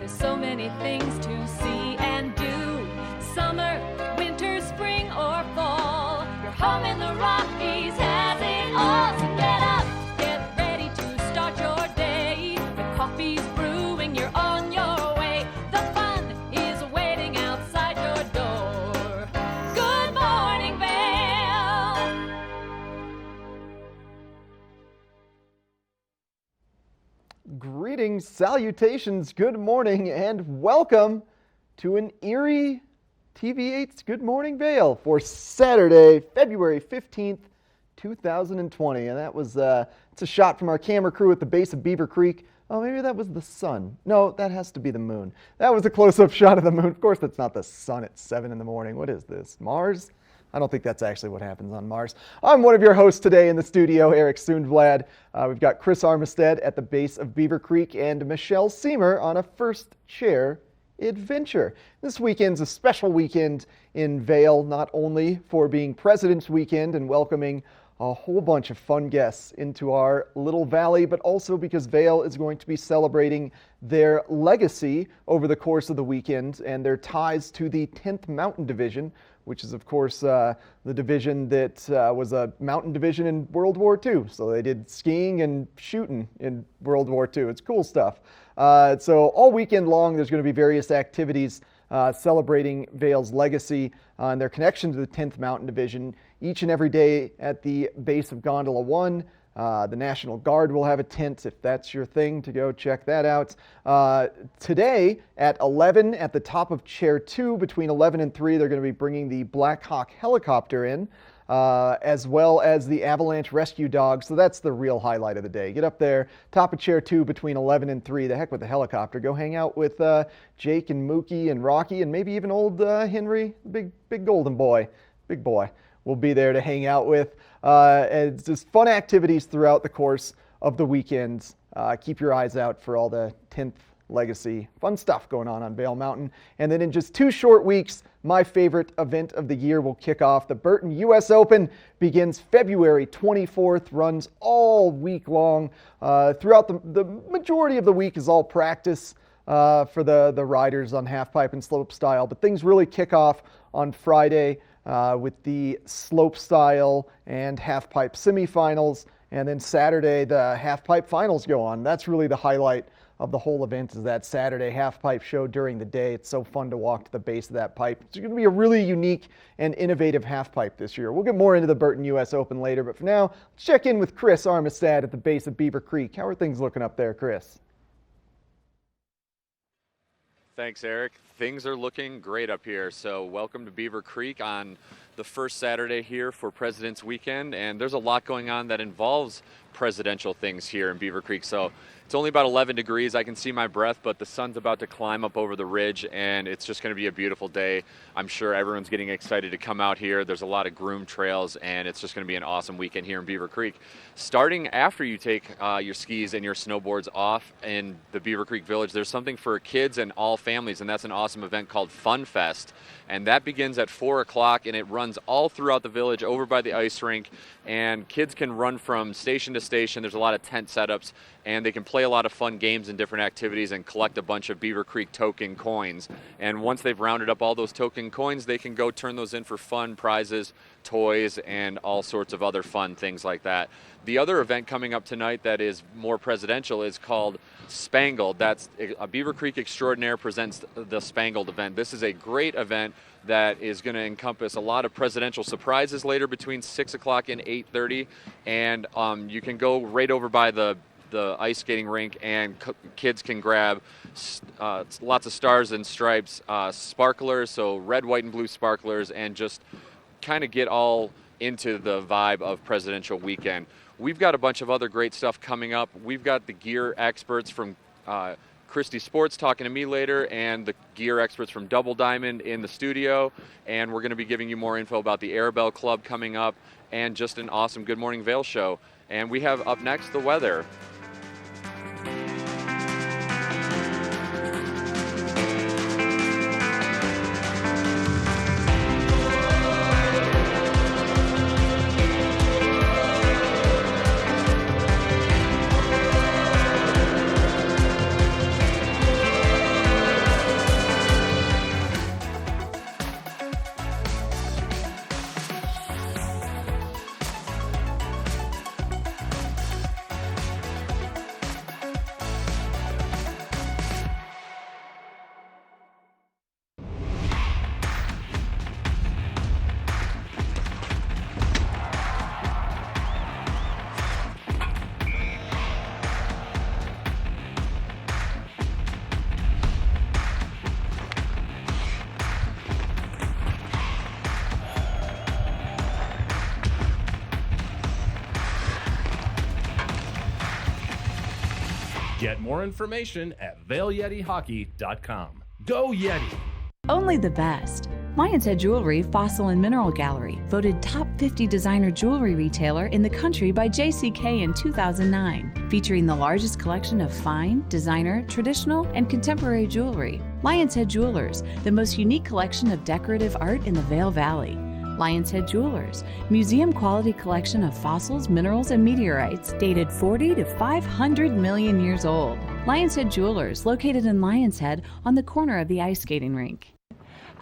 There's so many things to see and do. Summer, winter, spring, or fall. Your home in the Rockies has it all. So get up, get ready to start your day. The coffee's brewing, you're on your way. The fun is waiting outside your door. Good morning, Vale. Greetings, salutations, good morning, and welcome to an eerie TV8's Good Morning Vale for Saturday, February 15th, 2020. And that was, it's a shot from our camera crew at the base of Beaver Creek. Oh, maybe that was the sun. No, that has to be the moon. That was a close-up shot of the moon. Of course, that's not the sun at 7 in the morning. What is this, Mars? I don't think that's actually what happens on Mars. I'm one of your hosts today in the studio, Eric Sundblad. We've got Chris Armistead at the base of Beaver Creek and Michelle Seamer on a first chair adventure. This weekend's a special weekend in Vale, not only for being President's Weekend and welcoming a whole bunch of fun guests into our little valley, but also because Vale is going to be celebrating their legacy over the course of the weekend and their ties to the 10th Mountain Division, which is, of course, the division that was a mountain division in World War II. So they did skiing and shooting in World War II. It's cool stuff. So all weekend long, there's going to be various activities celebrating Vale's legacy and their connection to the 10th Mountain Division. Each and every day at the base of Gondola 1, the National Guard will have a tent if that's your thing, to go check that out. Today at 11 at the top of Chair 2, between 11 and 3, they're going to be bringing the Black Hawk helicopter in, as well as the Avalanche Rescue Dogs. So that's the real highlight of the day. Get up there, top of Chair 2 between 11 and 3. The heck with the helicopter. Go hang out with Jake and Mookie and Rocky and maybe even old Henry, big golden boy, big boy. We'll be there to hang out with. It's just fun activities throughout the course of the weekend. Keep your eyes out for all the 10th legacy fun stuff going on Vale Mountain. And then in just 2 short weeks, my favorite event of the year will kick off. The Burton U.S. Open begins February 24th, runs all week long. Throughout the majority of the week is all practice for the riders on halfpipe and slope style, but things really kick off on Friday with the slope style and halfpipe semifinals, and then Saturday the halfpipe finals go on. That's really the highlight of the whole event, is that Saturday halfpipe show during the day. It's so fun to walk to the base of that pipe. It's going to be a really unique and innovative halfpipe this year. We'll get more into the Burton U.S. Open later, but for now, let's check in with Chris Armistead at the base of Beaver Creek. How are things looking up there, Chris? Thanks, Eric. Things are looking great up here. So welcome to Beaver Creek on the first Saturday here for President's Weekend. And there's a lot going on that involves presidential things here in Beaver Creek. So it's only about 11 degrees. I can see my breath, but the sun's about to climb up over the ridge, and it's just going to be a beautiful day. I'm sure everyone's getting excited to come out here. There's a lot of groomed trails, and it's just going to be an awesome weekend here in Beaver Creek. Starting after you take your skis and your snowboards off in the Beaver Creek Village, there's something for kids and all families, and that's an awesome event called Fun Fest. And that begins at 4 o'clock, and it runs all throughout the village over by the ice rink. And kids can run from station to station. There's a lot of tent setups, and they can play a lot of fun games and different activities and collect a bunch of Beaver Creek token coins. And once they've rounded up all those token coins, they can go turn those in for fun prizes, toys, and all sorts of other fun things like that. The other event coming up tonight that is more presidential is called Spangled. That's a Beaver Creek Extraordinaire presents the Spangled event. This is a great event that is going to encompass a lot of presidential surprises later between 6 o'clock and 8:30. And you can go right over by the ice skating rink, and kids can grab lots of stars and stripes, sparklers, so red, white, and blue sparklers, and just kind of get all into the vibe of Presidential Weekend. We've got a bunch of other great stuff coming up. We've got the gear experts from Christie Sports talking to me later, and the gear experts from Double Diamond in the studio, and we're going to be giving you more info about the Arabelle Club coming up, and just an awesome Good Morning Vale show. And we have up next the weather. Get more information at ValeYetiHockey.com. Go Yeti! Only the best. Lion's Head Jewelry Fossil and Mineral Gallery, voted top 50 designer jewelry retailer in the country by JCK in 2009, featuring the largest collection of fine, designer, traditional, and contemporary jewelry. Lion's Head Jewelers, the most unique collection of decorative art in the Vail Valley. Lion's Head Jewelers, museum quality collection of fossils, minerals, and meteorites dated 40 to 500 million years old. Lion's Head Jewelers, located in Lion's Head on the corner of the ice skating rink.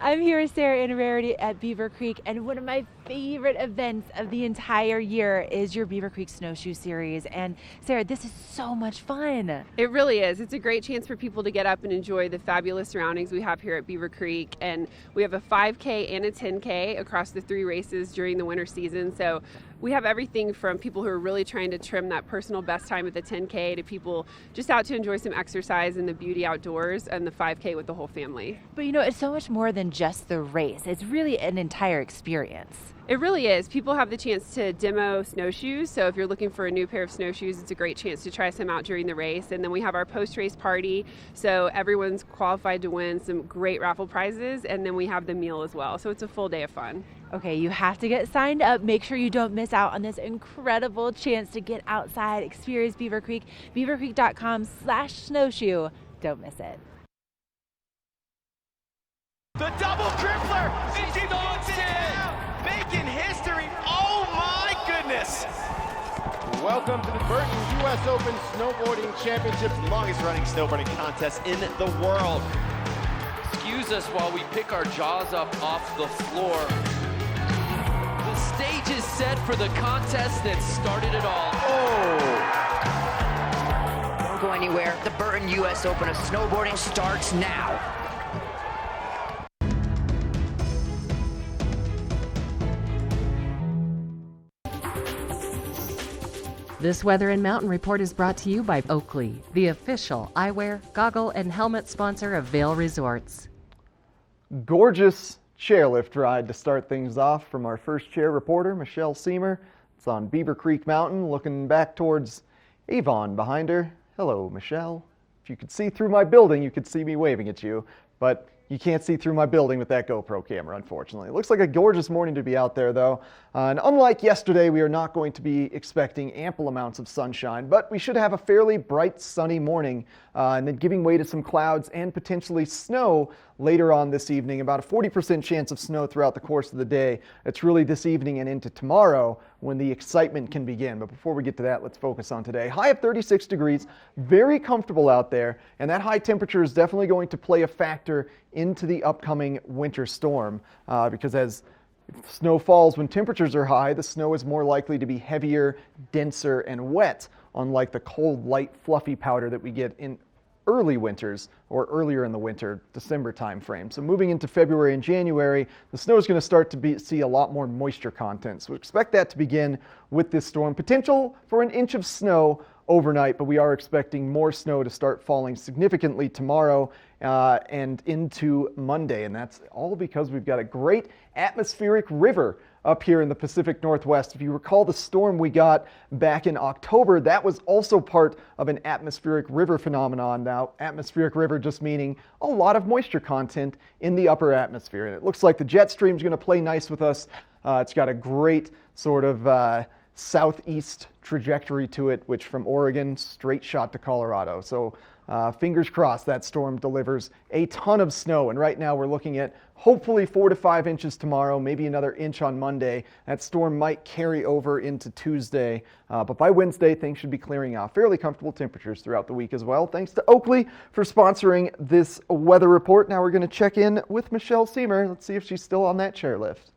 I'm here with Sarah and Rarity at Beaver Creek, and one of my favorite events of the entire year is your Beaver Creek Snowshoe Series. And Sarah, this is so much fun. It really is. It's a great chance for people to get up and enjoy the fabulous surroundings we have here at Beaver Creek. And we have a 5K and a 10K across the 3 races during the winter season. So we have everything from people who are really trying to trim that personal best time at the 10K to people just out to enjoy some exercise and the beauty outdoors, and the 5K with the whole family. But you know, it's so much more than just the race. It's really an entire experience. It really is. People have the chance to demo snowshoes. So if you're looking for a new pair of snowshoes, it's a great chance to try some out during the race. And then we have our post-race party. So everyone's qualified to win some great raffle prizes. And then we have the meal as well. So it's a full day of fun. Okay, you have to get signed up. Make sure you don't miss out on this incredible chance to get outside, experience Beaver Creek, beavercreek.com/snowshoe. Don't miss it. The double crippler! She knocks it down! Making history! Oh my goodness! Welcome to the Burton U.S. Open Snowboarding Championships, the longest running snowboarding contest in the world. Excuse us while we pick our jaws up off the floor. The stage is set for the contest that started it all. Oh! Don't go anywhere. The Burton U.S. Open of Snowboarding starts now. This Weather and Mountain Report is brought to you by Oakley, the official eyewear, goggle, and helmet sponsor of Vail Resorts. Gorgeous chairlift ride to start things off from our first chair reporter, Michelle Seamer. It's on Beaver Creek Mountain, looking back towards Avon behind her. Hello, Michelle. If you could see through my building, you could see me waving at you, but you can't see through my building with that GoPro camera, unfortunately. It looks like a gorgeous morning to be out there, though. And unlike yesterday, we are not going to be expecting ample amounts of sunshine, but we should have a fairly bright, sunny morning, and then giving way to some clouds and potentially snow later on this evening. About a 40% chance of snow throughout the course of the day. It's really this evening and into tomorrow when the excitement can begin. But before we get to that, let's focus on today. High of 36 degrees, very comfortable out there, and that high temperature is definitely going to play a factor into the upcoming winter storm, because as snow falls when temperatures are high, the snow is more likely to be heavier, denser, and wet, unlike the cold, light, fluffy powder that we get in early winters or earlier in the winter, December time frame. So moving into February and January, the snow is going to start to see a lot more moisture content. So expect that to begin with this storm. Potential for an inch of snow overnight, but we are expecting more snow to start falling significantly tomorrow and into Monday. And that's all because we've got a great atmospheric river up here in the Pacific Northwest. If you recall the storm we got back in October, that was also part of an atmospheric river phenomenon. Now, atmospheric river just meaning a lot of moisture content in the upper atmosphere. And it looks like the jet stream is going to play nice with us. It's got a great sort of southeast trajectory to it, which from Oregon, straight shot to Colorado. So fingers crossed that storm delivers a ton of snow. And right now we're looking at hopefully 4 to 5 inches tomorrow, maybe another inch on Monday. That storm might carry over into Tuesday, but by Wednesday things should be clearing out. Fairly comfortable temperatures throughout the week as well. Thanks to Oakley for sponsoring this weather report. Now we're going to check in with Michelle Seamer. Let's see if she's still on that chairlift.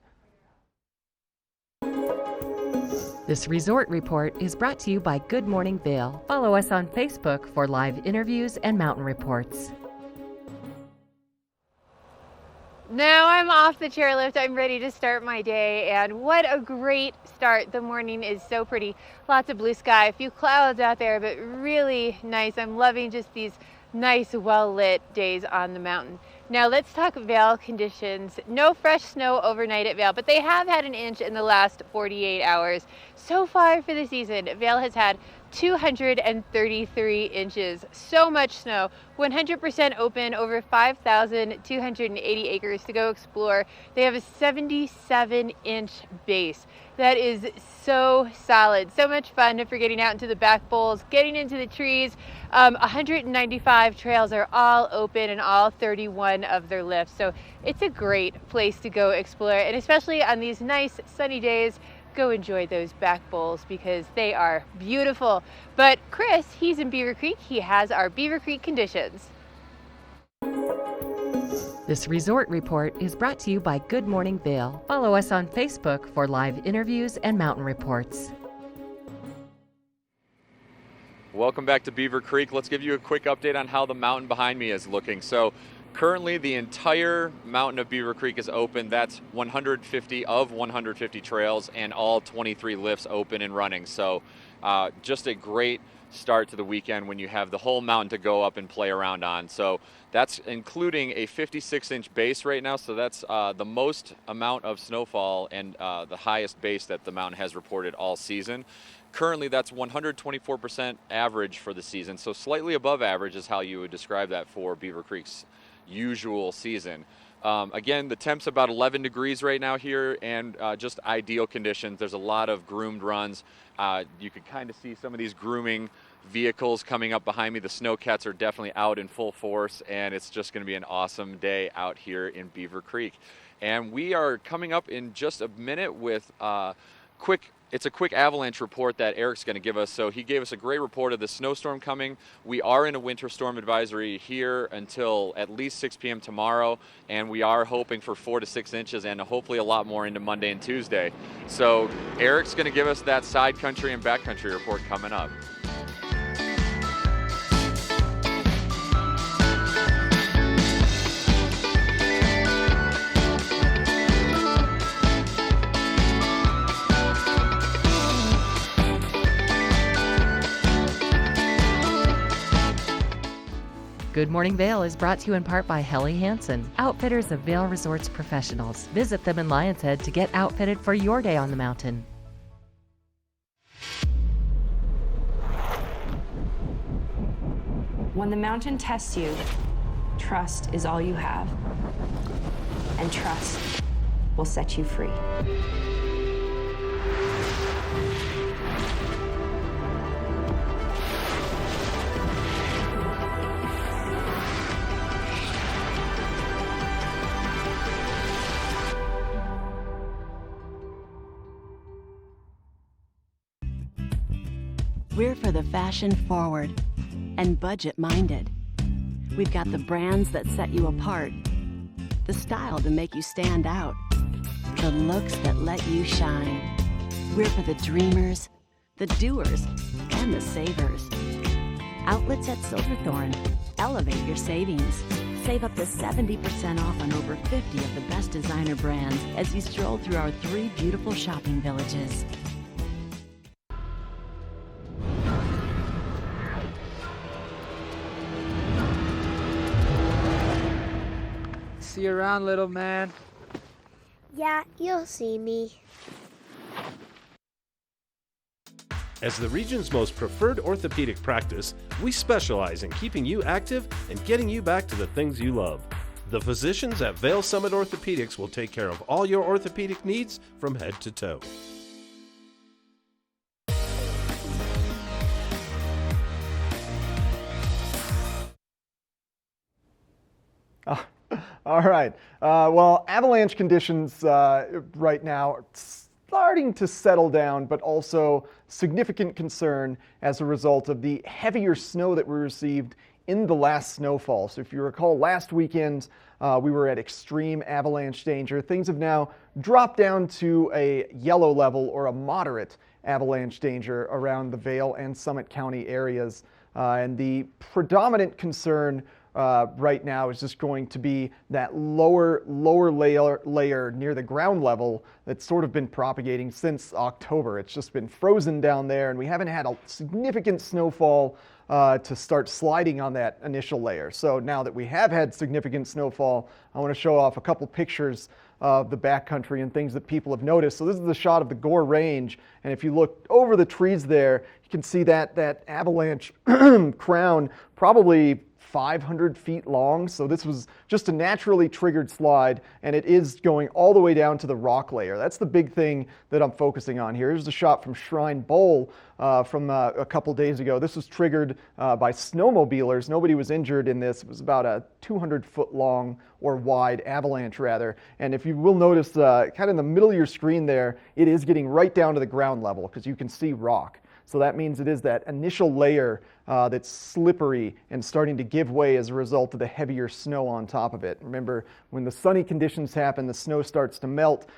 This resort report is brought to you by Good Morning Vail. Follow us on Facebook for live interviews and mountain reports. Now I'm off the chairlift. I'm ready to start my day, and what a great start. The morning is so pretty. Lots of blue sky, a few clouds out there, but really nice. I'm loving just these nice, well-lit days on the mountain. Now let's talk Vail conditions. No fresh snow overnight at Vail, but they have had an inch in the last 48 hours. So far for the season, Vail has had 233 inches. So much snow. 100% open, over 5,280 acres to go explore. They have a 77-inch base. That is so solid. So much fun for getting out into the back bowls, getting into the trees. 195 trails are all open and all 31 of their lifts. So it's a great place to go explore, and especially on these nice sunny days, go enjoy those back bowls because they are beautiful. But Chris, he's in Beaver Creek. He has our Beaver Creek conditions. This resort report is brought to you by Good Morning Vail. Follow us on Facebook for live interviews and mountain reports. Welcome back to Beaver Creek. Let's give you a quick update on how the mountain behind me is looking. So currently the entire mountain of Beaver Creek is open. That's 150 of 150 trails and all 23 lifts open and running. So just a great start to the weekend when you have the whole mountain to go up and play around on. So that's including a 56-inch base right now. So that's the most amount of snowfall and the highest base that the mountain has reported all season. Currently, that's 124% average for the season. So slightly above average is how you would describe that for Beaver Creek's usual season. Again, the temp's about 11 degrees right now here, and just ideal conditions. There's a lot of groomed runs. You can kind of see some of these grooming vehicles coming up behind me. The snowcats are definitely out in full force, and it's just going to be an awesome day out here in Beaver Creek. And we are coming up in just a minute with it's a quick avalanche report that Eric's going to give us. So he gave us a great report of the snowstorm coming. We are in a winter storm advisory here until at least 6 p.m. tomorrow, and we are hoping for 4 to 6 inches and hopefully a lot more into Monday and Tuesday. So Eric's going to give us that side country and back country report coming up. Good Morning Vail is brought to you in part by Helly Hansen, outfitters of Vail Resorts professionals. Visit them in Lion's Head to get outfitted for your day on the mountain. When the mountain tests you, trust is all you have. And trust will set you free. We're for the fashion forward and budget minded. We've got the brands that set you apart, the style to make you stand out, the looks that let you shine. We're for the dreamers, the doers, and the savers. Outlets at Silverthorne. Elevate your savings. Save up to 70% off on over 50 of the best designer brands as you stroll through our 3 beautiful shopping villages. See you around, little man. Yeah, you'll see me. As the region's most preferred orthopedic practice, we specialize in keeping you active and getting you back to the things you love. The physicians at Vail Summit Orthopedics will take care of all your orthopedic needs from head to toe. All right. Well, avalanche conditions right now are starting to settle down, but also significant concern as a result of the heavier snow that we received in the last snowfall. So if you recall, last weekend we were at extreme avalanche danger. Things have now dropped down to a yellow level or a moderate avalanche danger around the Vail and Summit County areas. And the predominant concern right now is just going to be that lower layer near the ground level that's sort of been propagating since October. It's just been frozen down there, and we haven't had a significant snowfall to start sliding on that initial layer. So now that we have had significant snowfall, I want to show off a couple pictures of the backcountry and things that people have noticed. So this is the shot of the Gore Range, and if you look over the trees there, you can see that avalanche crown probably 500 feet long. So this was just a naturally triggered slide, and it is going all the way down to the rock layer. That's the big thing that I'm focusing on here. Here's a shot from Shrine Bowl from a couple days ago. This was triggered by snowmobilers. Nobody was injured in this. It was about a 200-foot long or wide avalanche rather. And if you will notice kind of in the middle of your screen there, it is getting right down to the ground level because you can see rock. So that means it is that initial layer that's slippery and starting to give way as a result of the heavier snow on top of it. Remember, when the sunny conditions happen, the snow starts to melt,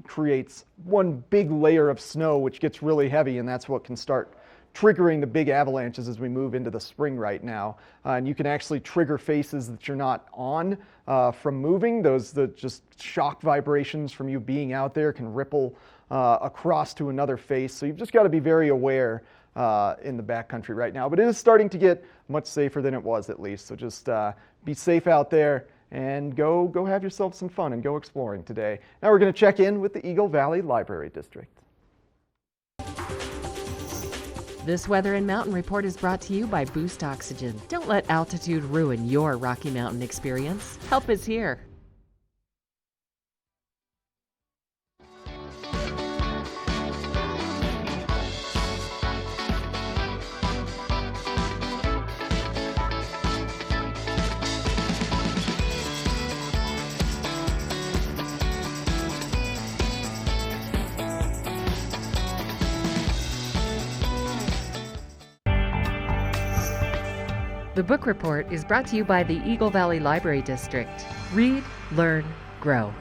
creates one big layer of snow which gets really heavy, and that's what can start triggering the big avalanches as we move into the spring right now. And you can actually trigger faces that you're not on from moving. The just shock vibrations from you being out there can ripple across to another face. So you've just got to be very aware in the backcountry right now. But it is starting to get much safer than it was, at least. So just be safe out there and go have yourself some fun and go exploring today. Now we're going to check in with the Eagle Valley Library District. This Weather and Mountain Report is brought to you by Boost Oxygen. Don't let altitude ruin your Rocky Mountain experience. Help is here. The Book Report is brought to you by the Eagle Valley Library District. Read, learn, grow.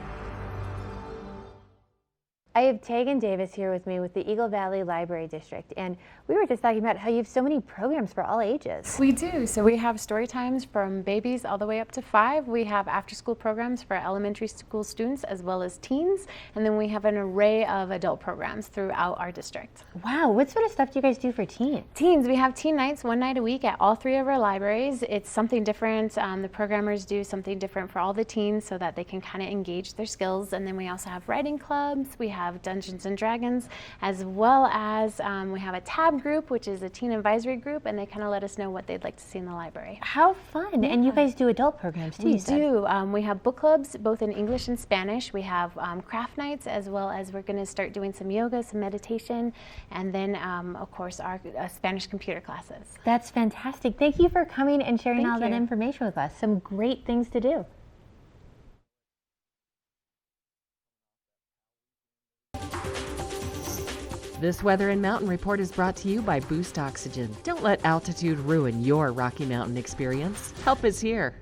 I have Tegan Davis here with me with the Eagle Valley Library District, and we were just talking about how you have so many programs for all ages. We do. So we have story times from babies all the way up to 5. We have after-school programs for elementary school students as well as teens, and then we have an array of adult programs throughout our district. Wow, what sort of stuff do you guys do for teens? Teens, we have teen nights 1 night a week at all 3 of our libraries. It's something different. The programmers do something different for all the teens so that they can kind of engage their skills. And then we also have writing clubs. We have Dungeons and Dragons, as well as we have a tab group, which is a teen advisory group, and they kind of let us know what they'd like to see in the library. How fun. Yeah. And you guys do adult programs too. We do. We have book clubs both in English and Spanish. We have craft nights, as well as we're going to start doing some yoga, some meditation, and then of course our Spanish computer classes. That's fantastic. Thank you for coming and sharing Thank all that you. information with us. Some great things to do. This Weather and Mountain Report is brought to you by Boost Oxygen. Don't let altitude ruin your Rocky Mountain experience. Help is here.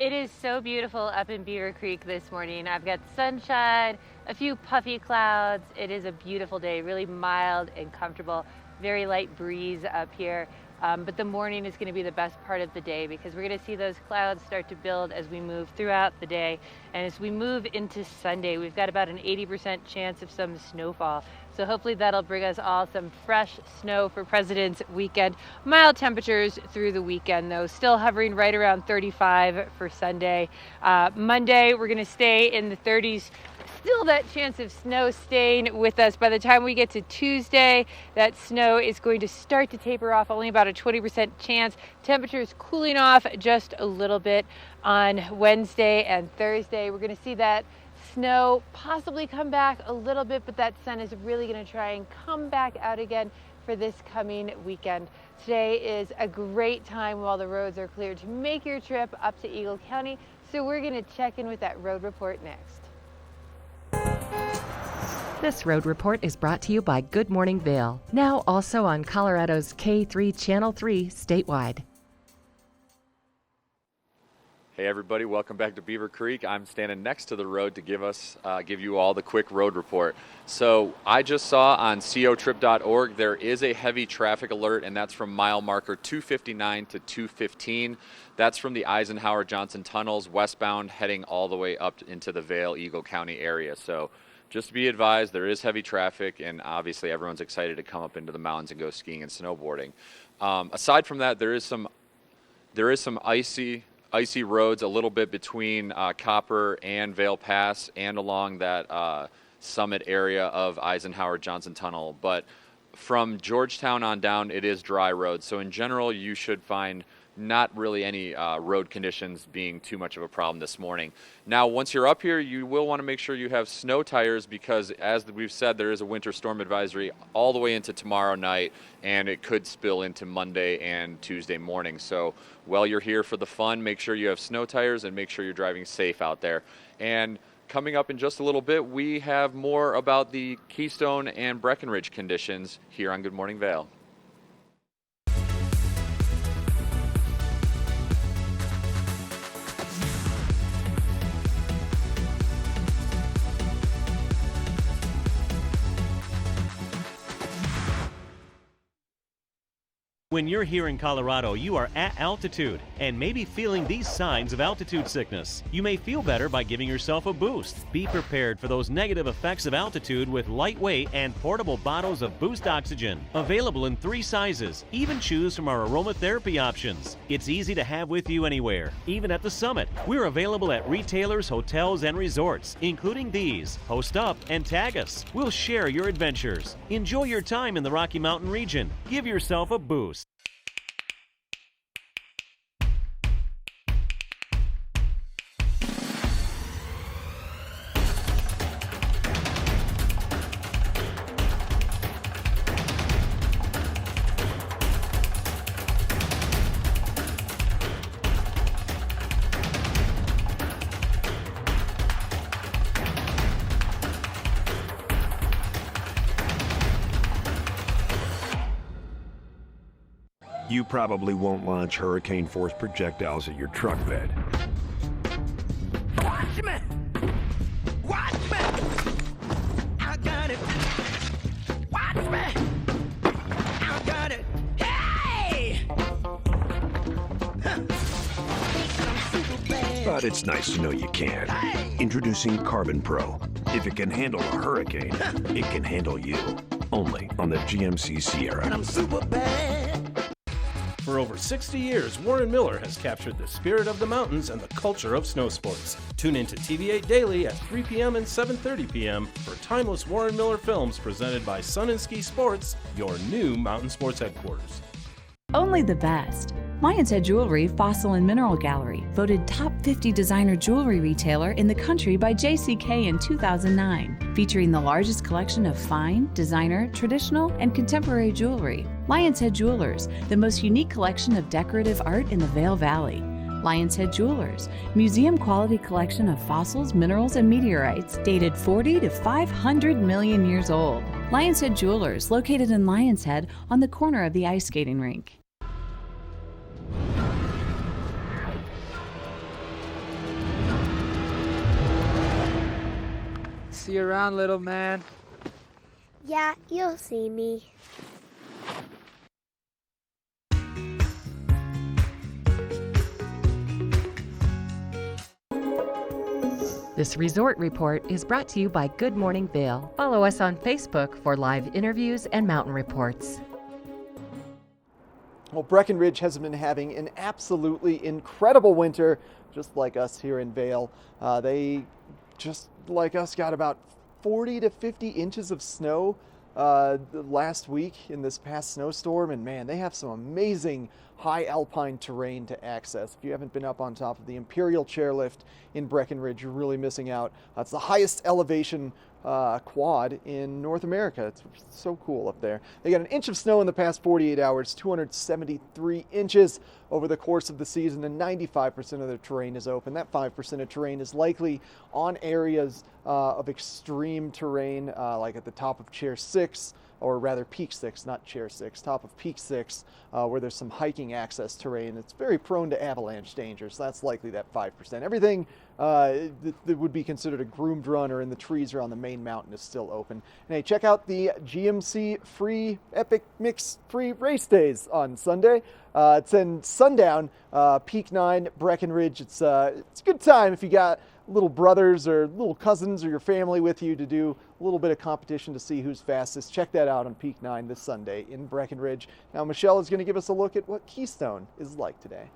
It is so beautiful up in Beaver Creek this morning. I've got sunshine, a few puffy clouds. It is a beautiful day, really mild and comfortable. Very light breeze up here. But the morning is going to be the best part of the day because we're going to see those clouds start to build as we move throughout the day. And as we move into Sunday, we've got about an 80% chance of some snowfall. So hopefully that'll bring us all some fresh snow for President's Weekend. Mild temperatures through the weekend though, still hovering right around 35 for Sunday. Monday, we're going to stay in the 30s. Still that chance of snow staying with us. By the time we get to Tuesday, that snow is going to start to taper off, only about a 20% chance. Temperatures cooling off just a little bit on Wednesday and Thursday. We're going to see that snow possibly come back a little bit, but that sun is really going to try and come back out again for this coming weekend. Today is a great time while the roads are clear to make your trip up to Eagle County. So we're going to check in with that road report next. This road report is brought to you by Good Morning Vail, now also on Colorado's K3 Channel 3 statewide. Hey everybody, welcome back to Beaver Creek. I'm standing next to the road to give you all the quick road report. So I just saw on cotrip.org there is a heavy traffic alert, and that's from mile marker 259 to 215. That's from the Eisenhower Johnson tunnels westbound heading all the way up into the Vail Eagle County area. So just to be advised, there is heavy traffic, and obviously everyone's excited to come up into the mountains and go skiing and snowboarding. Aside from that, there is some icy roads a little bit between Copper and Vail Pass and along that summit area of Eisenhower Johnson Tunnel. But from Georgetown on down, it is dry roads. So in general, you should find not really any road conditions being too much of a problem this morning. Now, once you're up here, you will want to make sure you have snow tires because, as we've said, there is a winter storm advisory all the way into tomorrow night, and it could spill into Monday and Tuesday morning. So while you're here for the fun, make sure you have snow tires and make sure you're driving safe out there. And coming up in just a little bit, we have more about the Keystone and Breckenridge conditions here on Good Morning Vail. When you're here in Colorado, you are at altitude and may be feeling these signs of altitude sickness. You may feel better by giving yourself a boost. Be prepared for those negative effects of altitude with lightweight and portable bottles of Boost Oxygen. Available in 3 sizes. Even choose from our aromatherapy options. It's easy to have with you anywhere, even at the summit. We're available at retailers, hotels, and resorts, including these. Post up and tag us. We'll share your adventures. Enjoy your time in the Rocky Mountain region. Give yourself a boost. You probably won't launch hurricane-force projectiles at your truck bed. Watch me! Watch me! I got it! Watch me! I got it! Hey! But it's nice to know you can. Introducing Carbon Pro. If it can handle a hurricane, it can handle you. Only on the GMC Sierra. And I'm super bad. For over 60 years, Warren Miller has captured the spirit of the mountains and the culture of snow sports. Tune in to TV8 Daily at 3 p.m. and 7:30 p.m. for timeless Warren Miller films presented by Sun and Ski Sports, your new mountain sports headquarters. Only the best. Lion's Head Jewelry Fossil and Mineral Gallery, voted top 50 designer jewelry retailer in the country by JCK in 2009, featuring the largest collection of fine, designer, traditional, and contemporary jewelry. Lion's Head Jewelers, the most unique collection of decorative art in the Vail Valley. Lion's Head Jewelers, museum-quality collection of fossils, minerals, and meteorites dated 40 to 500 million years old. Lion's Head Jewelers, located in Lion's Head on the corner of the ice skating rink. See you around, little man. Yeah, you'll see me. This resort report is brought to you by Good Morning Vail. Follow us on Facebook for live interviews and mountain reports. Well, Breckenridge has been having an absolutely incredible winter, just like us here in Vail. They, just like us, got about 40 to 50 inches of snow last week in this past snowstorm, and man, they have some amazing high alpine terrain to access. If you haven't been up on top of the Imperial Chairlift in Breckenridge, you're really missing out. It's the highest elevation quad in North America. It's so cool up there. They got an inch of snow in the past 48 hours, 273 inches over the course of the season, and 95% of their terrain is open. That 5% of terrain is likely on areas of extreme terrain, like at the top of Chair 6, or rather Peak 6, not Chair 6, top of Peak 6, where there's some hiking access terrain. It's very prone to avalanche danger, so that's likely that 5%. Everything that would be considered a groomed run or in the trees around the main mountain is still open. And hey, check out the GMC free Epic Mix free race days on Sunday. It's in sundown, Peak 9, Breckenridge. It's a good time if you got little brothers or little cousins or your family with you to do a little bit of competition to see who's fastest. Check that out on Peak 9 this Sunday in Breckenridge. Now Michelle is going to give us a look at what Keystone is like today.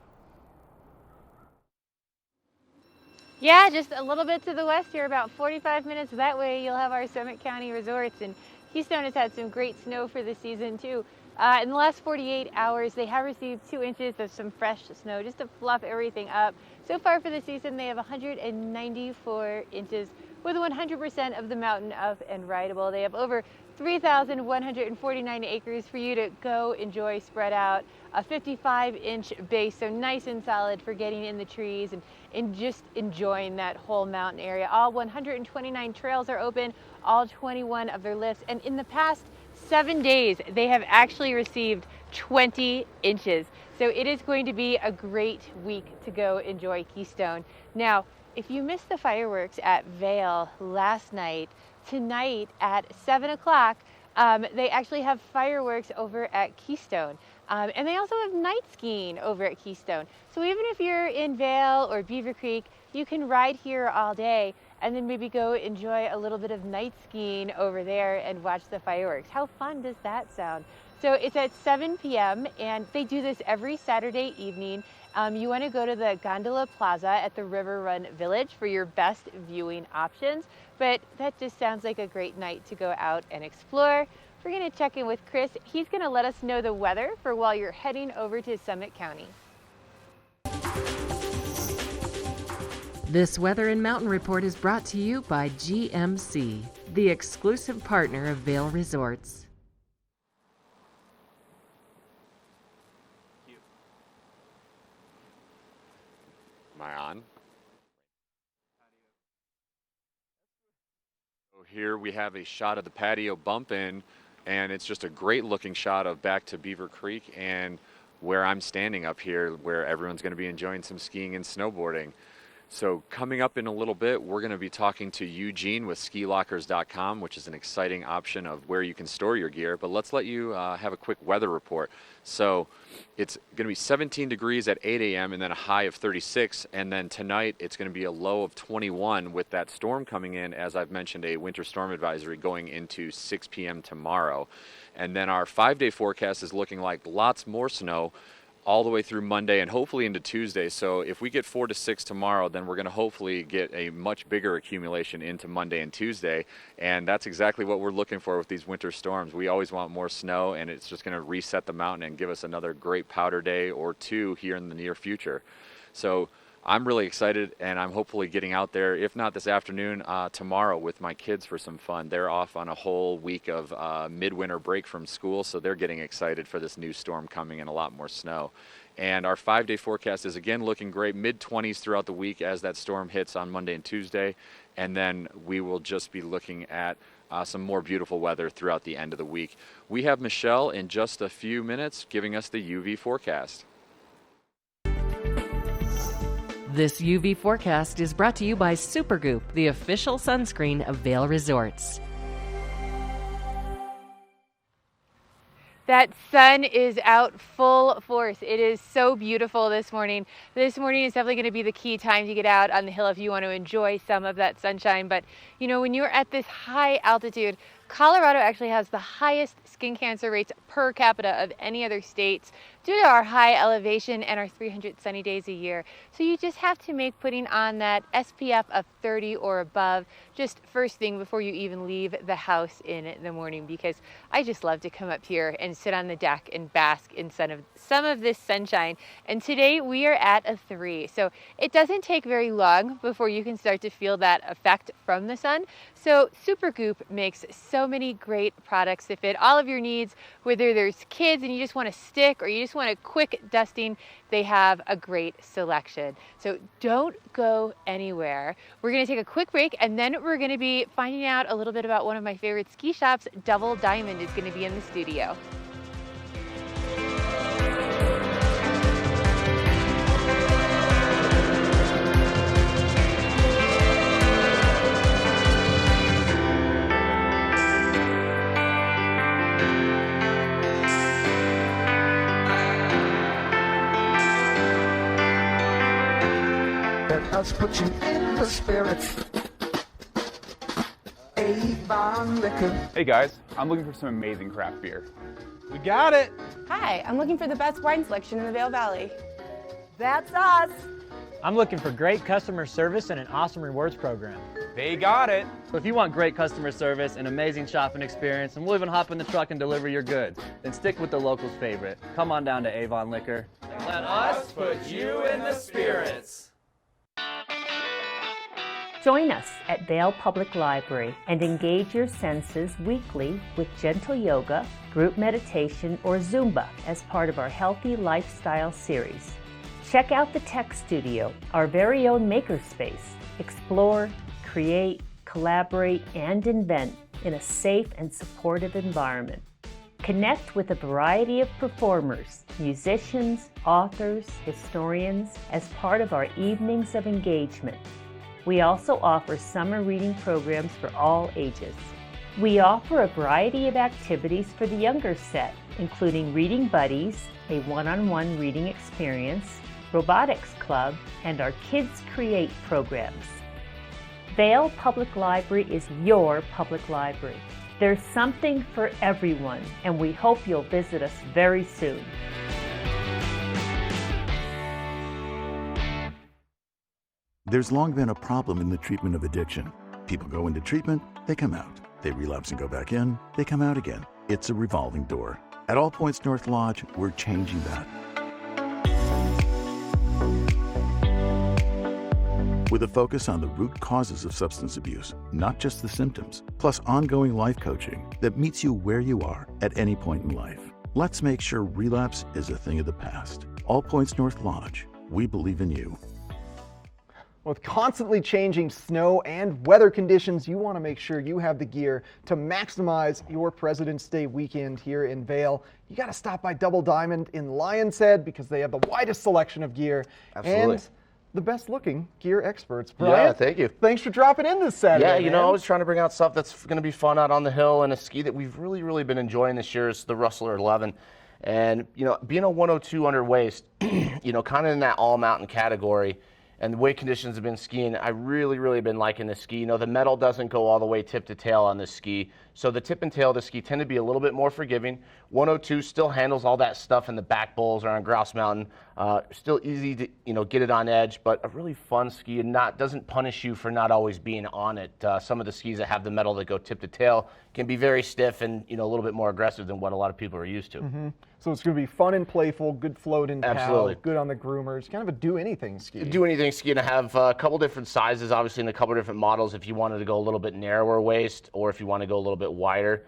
Yeah, just a little bit to the west here, about 45 minutes that way, you'll have our Summit County resorts. And Keystone has had some great snow for the season too. In the last 48 hours, they have received 2 inches of some fresh snow just to fluff everything up. So far for the season, they have 194 inches with 100% of the mountain up and rideable. They have over 3,149 acres for you to go enjoy spread out. A 55-inch base, so nice and solid for getting in the trees and just enjoying that whole mountain area. All 129 trails are open, all 21 of their lifts, and in the past 7 days, they have actually received 20 inches. So it is going to be a great week to go enjoy Keystone. Now, if you missed the fireworks at Vail last night, tonight at 7 o'clock, they actually have fireworks over at Keystone. And they also have night skiing over at Keystone. So even if you're in Vail or Beaver Creek, you can ride here all day and then maybe go enjoy a little bit of night skiing over there and watch the fireworks. How fun does that sound? So it's at 7 p.m. and they do this every Saturday evening. You want to go to the Gondola Plaza at the River Run Village for your best viewing options, but that just sounds like a great night to go out and explore. We're going to check in with Chris. He's going to let us know the weather for while you're heading over to Summit County. This Weather and Mountain Report is brought to you by GMC, the exclusive partner of Vail Resorts. Am I on? So here we have a shot of the patio bump in, and it's just a great looking shot of back to Beaver Creek and where I'm standing up here, where everyone's going to be enjoying some skiing and snowboarding. So coming up in a little bit, we're going to be talking to Eugene with skilockers.com, which is an exciting option of where you can store your gear. But let's let you have a quick weather report. So it's going to be 17 degrees at 8 a.m. and then a high of 36. And then tonight it's going to be a low of 21 with that storm coming in, as I've mentioned, a winter storm advisory going into 6 p.m. tomorrow. And then our 5-day forecast is looking like lots more snow all the way through Monday and hopefully into Tuesday. So if we get 4 to 6 tomorrow, then we're going to hopefully get a much bigger accumulation into Monday and Tuesday. And that's exactly what we're looking for with these winter storms. We always want more snow, and it's just going to reset the mountain and give us another great powder day or two here in the near future. So I'm really excited, and I'm hopefully getting out there, if not this afternoon, tomorrow with my kids for some fun. They're off on a whole week of midwinter break from school, so they're getting excited for this new storm coming and a lot more snow. And our 5-day forecast is again looking great, mid-20s throughout the week as that storm hits on Monday and Tuesday. And then we will just be looking at some more beautiful weather throughout the end of the week. We have Michelle in just a few minutes giving us the UV forecast. This UV forecast is brought to you by Supergoop, the official sunscreen of Vail Resorts. That sun is out full force. It is so beautiful this morning. This morning is definitely going to be the key time to get out on the hill if you want to enjoy some of that sunshine. But you know, when you're at this high altitude, Colorado actually has the highest skin cancer rates per capita of any other states due to our high elevation and our 300 sunny days a year. So you just have to make putting on that SPF of 30 or above just first thing before you even leave the house in the morning, because I just love to come up here and sit on the deck and bask in some of this sunshine. And today we are at a 3. So it doesn't take very long before you can start to feel that effect from the sun. So Supergoop makes so many great products to fit all of your needs, whether there's kids and you just want a stick or you just want a quick dusting. They have a great selection. So don't go anywhere. We're going to take a quick break, and then we're going to be finding out a little bit about one of my favorite ski shops. Double Diamond is going to be in the studio. Let us put you in the spirit. Avon Liquor. Hey guys, I'm looking for some amazing craft beer. We got it. Hi, I'm looking for the best wine selection in the Vail Valley. That's us. I'm looking for great customer service and an awesome rewards program. They got it. So if you want great customer service and amazing shopping experience, and we'll even hop in the truck and deliver your goods, then stick with the locals' favorite. Come on down to Avon Liquor. Let us put you in the spirits. Join us at Vail Public Library and engage your senses weekly with gentle yoga, group meditation, or Zumba as part of our Healthy Lifestyle series. Check out the Tech Studio, our very own makerspace. Explore, create, collaborate, and invent in a safe and supportive environment. Connect with a variety of performers, musicians, authors, historians as part of our evenings of engagement. We also offer summer reading programs for all ages. We offer a variety of activities for the younger set, including Reading Buddies, a one-on-one reading experience, Robotics Club, and our Kids Create programs. Vail Public Library is your public library. There's something for everyone, and we hope you'll visit us very soon. There's long been a problem in the treatment of addiction. People go into treatment, they come out. They relapse and go back in, they come out again. It's a revolving door. At All Points North Lodge, we're changing that. With a focus on the root causes of substance abuse, not just the symptoms, plus ongoing life coaching that meets you where you are at any point in life. Let's make sure relapse is a thing of the past. All Points North Lodge, we believe in you. With constantly changing snow and weather conditions, you want to make sure you have the gear to maximize your President's Day weekend here in Vail. You got to stop by Double Diamond in Lion's Head because they have the widest selection of gear. Absolutely. And the best looking gear experts. Brian, yeah, thank you. Thanks for dropping in this Saturday. Yeah, you know, man. I was trying to bring out stuff that's going to be fun out on the hill, and a ski that we've really been enjoying this year is the Rustler 11. And, you know, being a 102 under waist, you know, kind of in that all mountain category, and the way conditions have been skiing, I really been liking this ski. You know, the metal doesn't go all the way tip to tail on this ski, so the tip and tail of the ski tend to be a little bit more forgiving. 102 still handles all that stuff in the back bowls or on Grouse Mountain. Still easy to, you know, get it on edge, but a really fun ski and doesn't punish you for not always being on it. Some of the skis that have the metal that go tip to tail can be very stiff and, you know, a little bit more aggressive than what a lot of people are used to. Mm-hmm. So it's going to be fun and playful, good float and Absolutely. good on the groomers, kind of a do-anything ski. Do-anything ski, and I have a couple different sizes, obviously, and a couple different models if you wanted to go a little bit narrower waist or if you want to go a little bit wider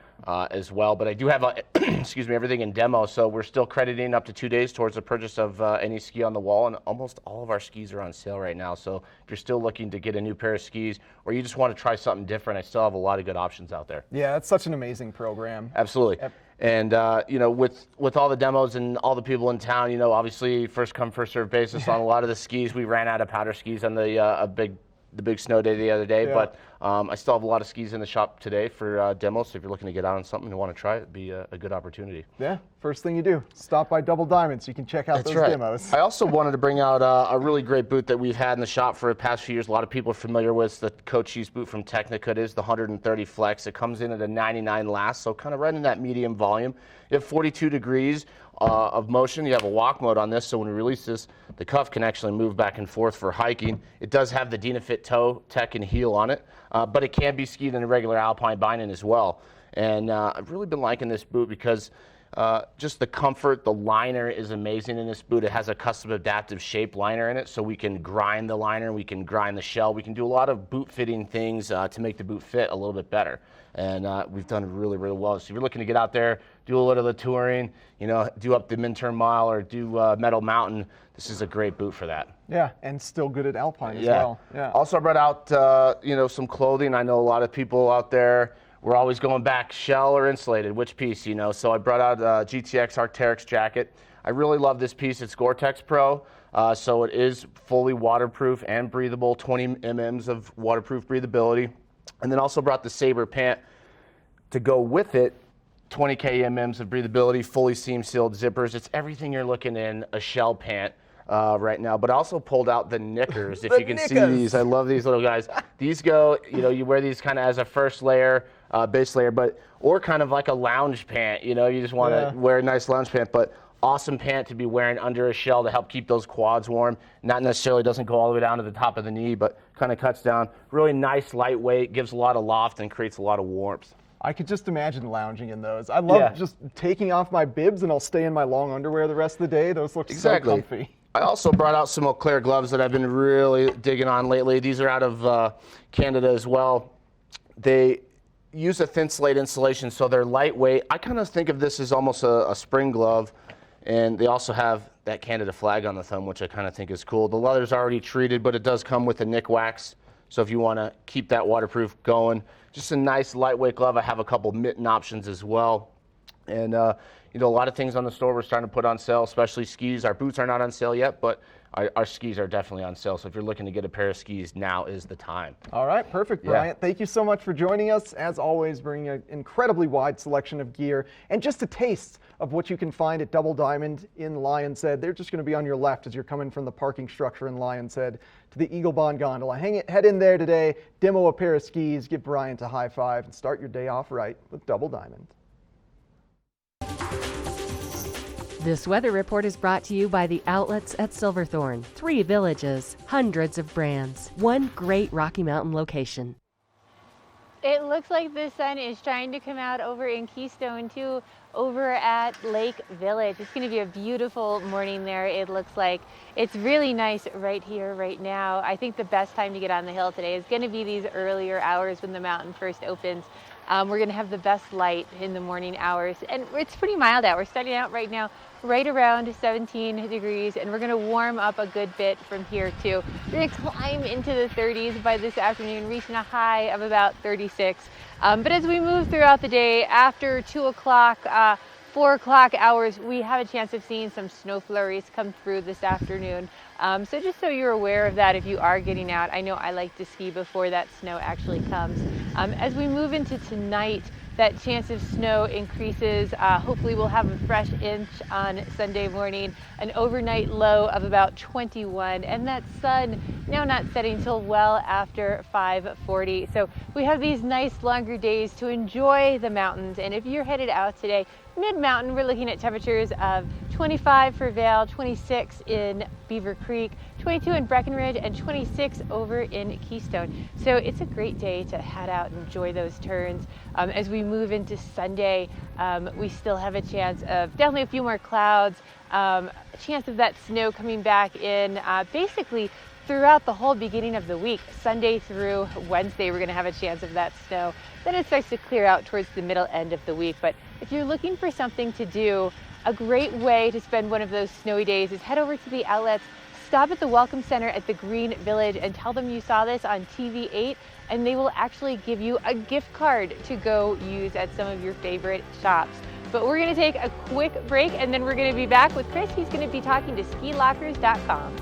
as well. But I do have, excuse me, everything in demo, so we're still crediting up to 2 days towards the purchase of any ski on the wall, and almost all of our skis are on sale right now. So if you're still looking to get a new pair of skis or you just want to try something different, I still have a lot of good options out there. Yeah, it's such an amazing program. Absolutely. Yep. And, you know, with all the demos and all the people in town, you know, obviously first come, first serve basis on a lot of the skis. We ran out of powder skis on the big snow day the other day, but I still have a lot of skis in the shop today for demos. So if you're looking to get out on something and want to try it, it'd be a good opportunity. Yeah, first thing you do, stop by Double Diamond so you can check out those demos. I also wanted to bring out a really great boot that we've had in the shop for the past few years. A lot of people are familiar with the Cochise boot from Technica. It is the 130 Flex. It comes in at a 99 last, so kind of right in that medium volume. You have 42 degrees of motion. You have a walk mode on this, so when we release this, the cuff can actually move back and forth for hiking. It does have the Dynafit toe, tech, and heel on it, but it can be skied in a regular alpine binding as well. And I've really been liking this boot because just the comfort, the liner is amazing in this boot. It has a custom adaptive shape liner in it, so we can grind the liner, we can grind the shell, we can do a lot of boot fitting things to make the boot fit a little bit better. And we've done really well. So if you're looking to get out there, do a little of the touring, you know, do up the Minturn Mile or do Meadow Mountain, this is a great boot for that. Yeah, and still good at alpine as well. Yeah. Also I brought out, you know, some clothing. I know a lot of people out there, we're always going back, shell or insulated, which piece, you know? So I brought out a GTX Arc'teryx jacket. I really love this piece. It's Gore-Tex Pro, so it is fully waterproof and breathable, 20 mm of waterproof breathability. And then also brought the Sabre pant to go with it, 20 kms of breathability, fully seam sealed zippers. It's everything you're looking in a shell pant. right now. But I also pulled out the knickers, if you can see these. I love these little guys. These go, you wear these kind of as a first layer, base layer, or kind of like a lounge pant. You just want to wear a nice lounge pant, but awesome pant to be wearing under a shell to help keep those quads warm. Not necessarily doesn't go all the way down to the top of the knee, but kind of cuts down. Really nice, lightweight, gives a lot of loft and creates a lot of warmth. I could just imagine lounging in those. I love just taking off my bibs and I'll stay in my long underwear the rest of the day. Those look so comfy. I also brought out some Eau Claire gloves that I've been really digging on lately. These are out of Canada as well. They use a thin slate insulation, so they're lightweight. I kind of think of this as almost a spring glove, and they also have that Canada flag on the thumb, which I kind of think is cool. The leather's already treated, but it does come with a nick wax, so if you want to keep that waterproof going, just a nice lightweight glove. I have a couple mitten options as well. And a lot of things on the store we're starting to put on sale, especially skis. Our boots are not on sale yet, but our skis are definitely on sale. So if you're looking to get a pair of skis, now is the time. All right, perfect, Bryant. Thank you so much for joining us. As always, bringing an incredibly wide selection of gear and just a taste of what you can find at Double Diamond in Lion's Head. They're just going to be on your left as you're coming from the parking structure in Lion's Head to the Eagle Bond Gondola. Head in there today, demo a pair of skis, give Bryant a high five, and start your day off right with Double Diamond. This weather report is brought to you by the outlets at Silverthorne. 3 villages, hundreds of brands, one great Rocky Mountain location. It looks like the sun is trying to come out over in Keystone too, over at Lake Village. It's going to be a beautiful morning there. It looks like it's really nice right here, right now. I think the best time to get on the hill today is going to be these earlier hours when the mountain first opens. We're going to have the best light in the morning hours, and it's pretty mild out. We're starting out right now right around 17 degrees, and we're going to warm up a good bit from here too. We're going to climb into the 30s by this afternoon, reaching a high of about 36. But as we move throughout the day, after 2 o'clock, 4 o'clock hours, we have a chance of seeing some snow flurries come through this afternoon. So just so you're aware of that if you are getting out. I know I like to ski before that snow actually comes. As we move into tonight, that chance of snow increases. Hopefully we'll have a fresh inch on Sunday morning, an overnight low of about 21, and that sun now not setting till well after 5:40. So we have these nice longer days to enjoy the mountains. And if you're headed out today, mid-mountain, we're looking at temperatures of 25 for Vail, 26 in Beaver Creek, 22 in Breckenridge, and 26 over in Keystone. So it's a great day to head out and enjoy those turns. As we move into Sunday, we still have a chance of definitely a few more clouds, a chance of that snow coming back in basically throughout the whole beginning of the week. Sunday through Wednesday, we're going to have a chance of that snow. Then it starts to clear out towards the middle end of the week. But if you're looking for something to do, a great way to spend one of those snowy days is head over to the outlets, stop at the Welcome Center at the Green Village and tell them you saw this on TV8, and they will actually give you a gift card to go use at some of your favorite shops. But we're going to take a quick break, and then we're going to be back with Chris. He's going to be talking to skilockers.com.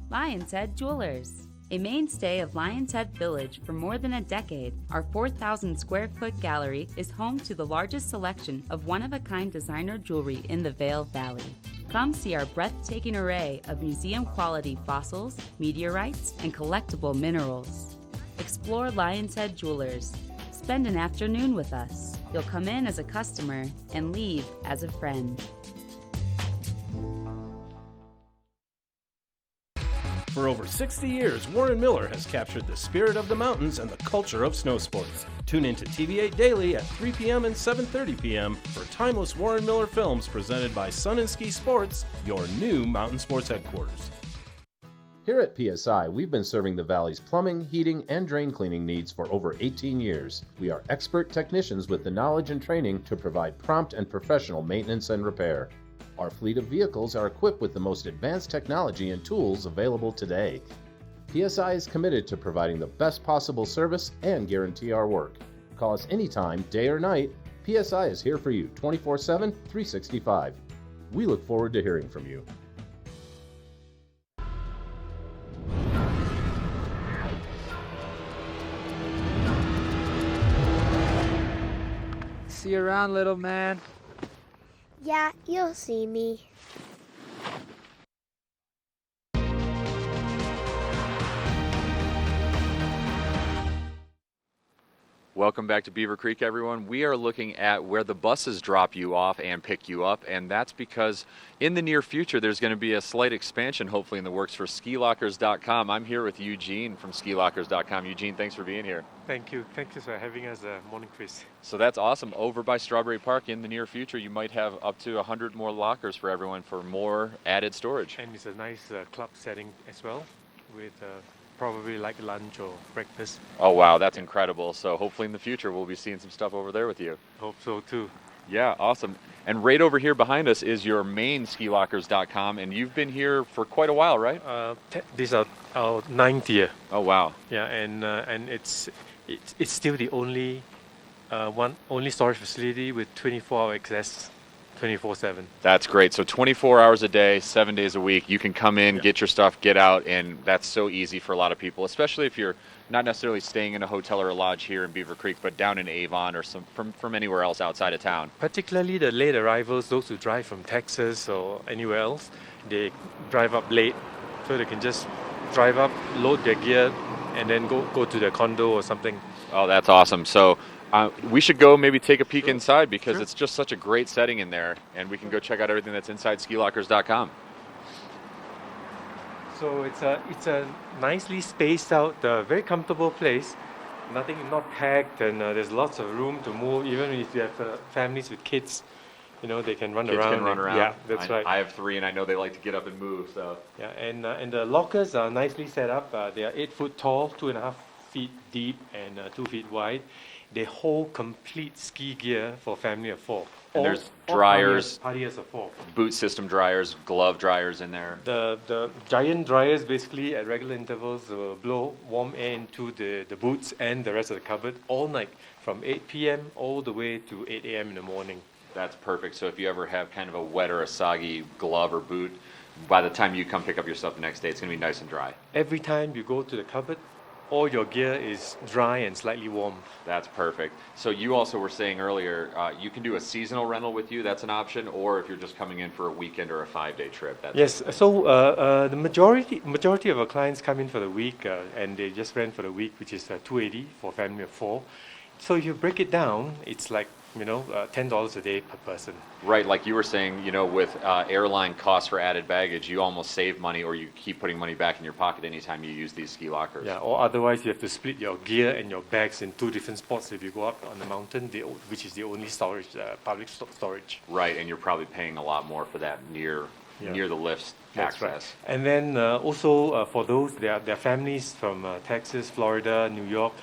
Lion's Head Jewelers. A mainstay of Lion's Head Village for more than a decade, our 4,000 square foot gallery is home to the largest selection of one-of-a-kind designer jewelry in the Vail Valley. Come see our breathtaking array of museum-quality fossils, meteorites, and collectible minerals. Explore Lion's Head Jewelers. Spend an afternoon with us. You'll come in as a customer and leave as a friend. For over 60 years, Warren Miller has captured the spirit of the mountains and the culture of snow sports. Tune into TV8 Daily at 3 p.m. and 7:30 p.m. for timeless Warren Miller films presented by Sun and Ski Sports, your new mountain sports headquarters. Here at PSI, we've been serving the Valley's plumbing, heating, and drain cleaning needs for over 18 years. We are expert technicians with the knowledge and training to provide prompt and professional maintenance and repair. Our fleet of vehicles are equipped with the most advanced technology and tools available today. PSI is committed to providing the best possible service and guarantee our work. Call us anytime, day or night. PSI is here for you 24/7, 365. We look forward to hearing from you. See you around, little man. Yeah, you'll see me. Welcome back to Beaver Creek, everyone. We are looking at where the buses drop you off and pick you up, and that's because in the near future there's going to be a slight expansion, hopefully in the works, for skilockers.com. I'm here with Eugene from skilockers.com. Eugene, thanks for being here. Thank you. Thank you for having us, morning quiz. So that's awesome. Over by Strawberry Park in the near future, you might have up to 100 more lockers for everyone for more added storage. And it's a nice club setting as well, with probably like lunch or breakfast. Oh wow, that's incredible. So hopefully in the future we'll be seeing some stuff over there with you. Hope so too. Yeah, awesome. And right over here behind us is your main skilockers.com, and you've been here for quite a while, right? This is our 9th year. Oh wow. Yeah, and it's still the only storage facility with 24-hour access, 24/7. That's great. So 24 hours a day, 7 days a week, you can come in, get your stuff, get out, and that's so easy for a lot of people, especially if you're not necessarily staying in a hotel or a lodge here in Beaver Creek, but down in Avon or from anywhere else outside of town. Particularly the late arrivals, those who drive from Texas or anywhere else, they drive up late, so they can just drive up, load their gear, and then go to their condo or something. Oh, that's awesome. So we should go maybe take a peek inside, because it's just such a great setting in there, and we can go check out everything that's inside skilockers.com. So it's a nicely spaced out, very comfortable place. Not packed, and there's lots of room to move. Even if you have families with kids, they can run around. Kids can run around. Yeah, that's right. I have 3, and I know they like to get up and move. So yeah, and the lockers are nicely set up. They are 8 foot tall, 2.5 feet deep, and 2 feet wide. They hold complete ski gear for a family of 4. And there's dryers, partiers of 4. Boot system dryers, glove dryers in there. The giant dryers basically at regular intervals will blow warm air into the boots and the rest of the cupboard all night, from 8 p.m. all the way to 8 a.m. in the morning. That's perfect. So if you ever have kind of a wet or a soggy glove or boot, by the time you come pick up your stuff the next day, it's going to be nice and dry. Every time you go to the cupboard, all your gear is dry and slightly warm. That's perfect. So you also were saying earlier, you can do a seasonal rental with you. That's an option, or if you're just coming in for a weekend or a 5-day trip. Yes. So the majority of our clients come in for the week, and they just rent for the week, which is $280 for a family of 4. So if you break it down, it's like $10 a day per person. Right, like you were saying, with airline costs for added baggage, you almost save money, or you keep putting money back in your pocket anytime you use these ski lockers. Yeah, or otherwise you have to split your gear and your bags in 2 different spots if you go up on the mountain, which is the only storage, public storage. Right, and you're probably paying a lot more for that near the lifts access. Right. And then also for those, there are families from Texas, Florida, New York,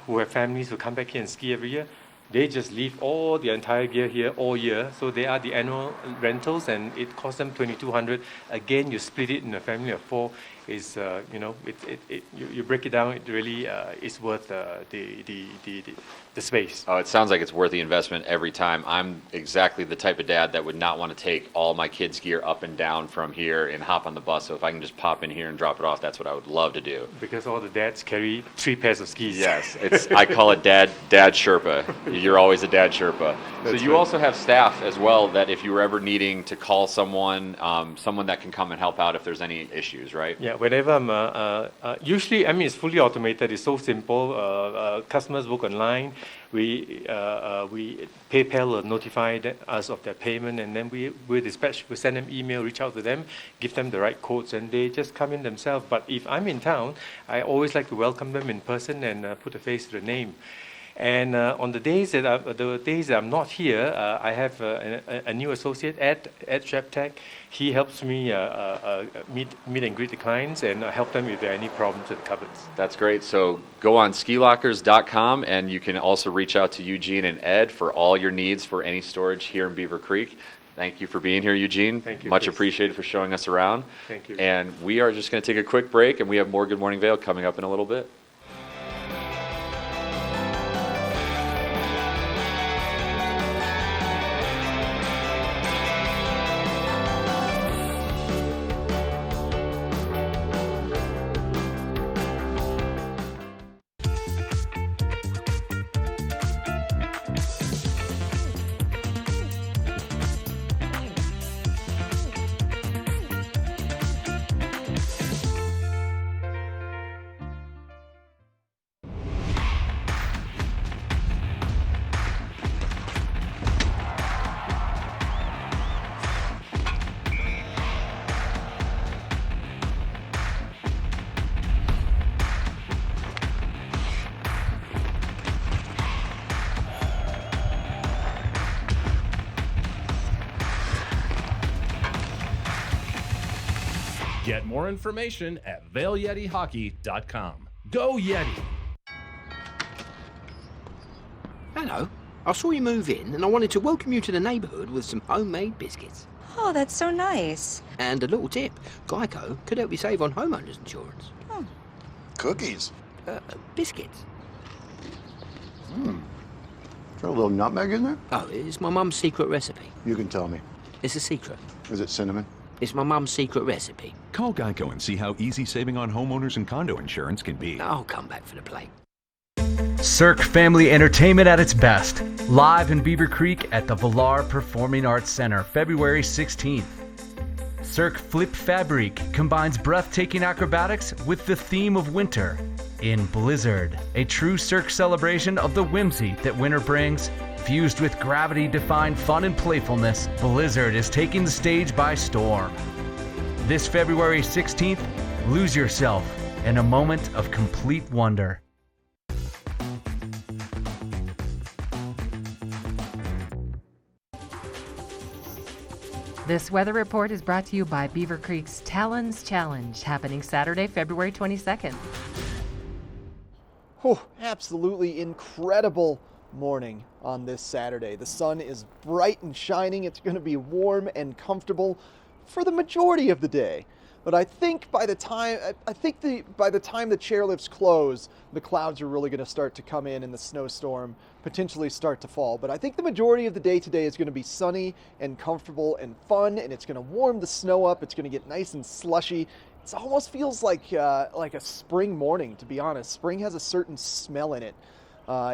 who have families who come back here and ski every year. They just leave all the entire gear here all year, so they are the annual rentals, and it costs them $2,200. Again, you split it in a family of 4. Is you break it down, it really is worth the space. Oh, it sounds like it's worth the investment every time. I'm exactly the type of dad that would not want to take all my kids' gear up and down from here and hop on the bus. So if I can just pop in here and drop it off, that's what I would love to do. Because all the dads carry 3 pairs of skis. Yes, I call it dad Sherpa. You're always a dad Sherpa. That's so you also have staff as well, that if you were ever needing to call someone that can come and help out if there's any issues, right? Yeah, whenever I'm usually, it's fully automated. It's so simple. Customers book online. We PayPal will notify us of their payment, and then we dispatch. We send them email, reach out to them, give them the right codes, and they just come in themselves. But if I'm in town, I always like to welcome them in person and put a face to the name. And on the days that I'm not here, I have a new associate, Ed Sheptech. He helps me meet and greet the clients and help them if there are any problems with the cupboards. That's great. So go on skilockers.com, and you can also reach out to Eugene and Ed for all your needs for any storage here in Beaver Creek. Thank you for being here, Eugene. Thank you, Much Chris. appreciated for showing us around. Thank you. And we are just going to take a quick break, and we have more Good Morning Vail coming up in a little bit. Get more information at ValeYetiHockey.com. Go Yeti! Hello. I saw you move in and I wanted to welcome you to the neighbourhood with some homemade biscuits. Oh, that's so nice. And a little tip, Geico could help you save on homeowners insurance. Oh. Cookies? Biscuits. Is there a little nutmeg in there? Oh, it's my mum's secret recipe. You can tell me. It's a secret. Is it cinnamon? It's my mum's secret recipe. Call Geico and see how easy saving on homeowners and condo insurance can be. I'll come back for the plate. Cirque Family Entertainment at its best. Live in Beaver Creek at the Villar Performing Arts Center, February 16th. Cirque Flip Fabrique combines breathtaking acrobatics with the theme of winter. In Blizzard, a true Cirque celebration of the whimsy that winter brings. Fused with gravity-defying fun and playfulness, Blizzard is taking the stage by storm. This February 16th, lose yourself in a moment of complete wonder. This weather report is brought to you by Beaver Creek's Talons Challenge, happening Saturday, February 22nd. Oh, absolutely incredible morning on this Saturday. The sun is bright and shining. It's going to be warm and comfortable for the majority of the day. But I think by the time the chairlifts close, the clouds are really going to start to come in and the snowstorm potentially start to fall. But I think the majority of the day today is going to be sunny and comfortable and fun, and it's going to warm the snow up. It's going to get nice and slushy. It almost feels like a spring morning, to be honest. Spring has a certain smell in it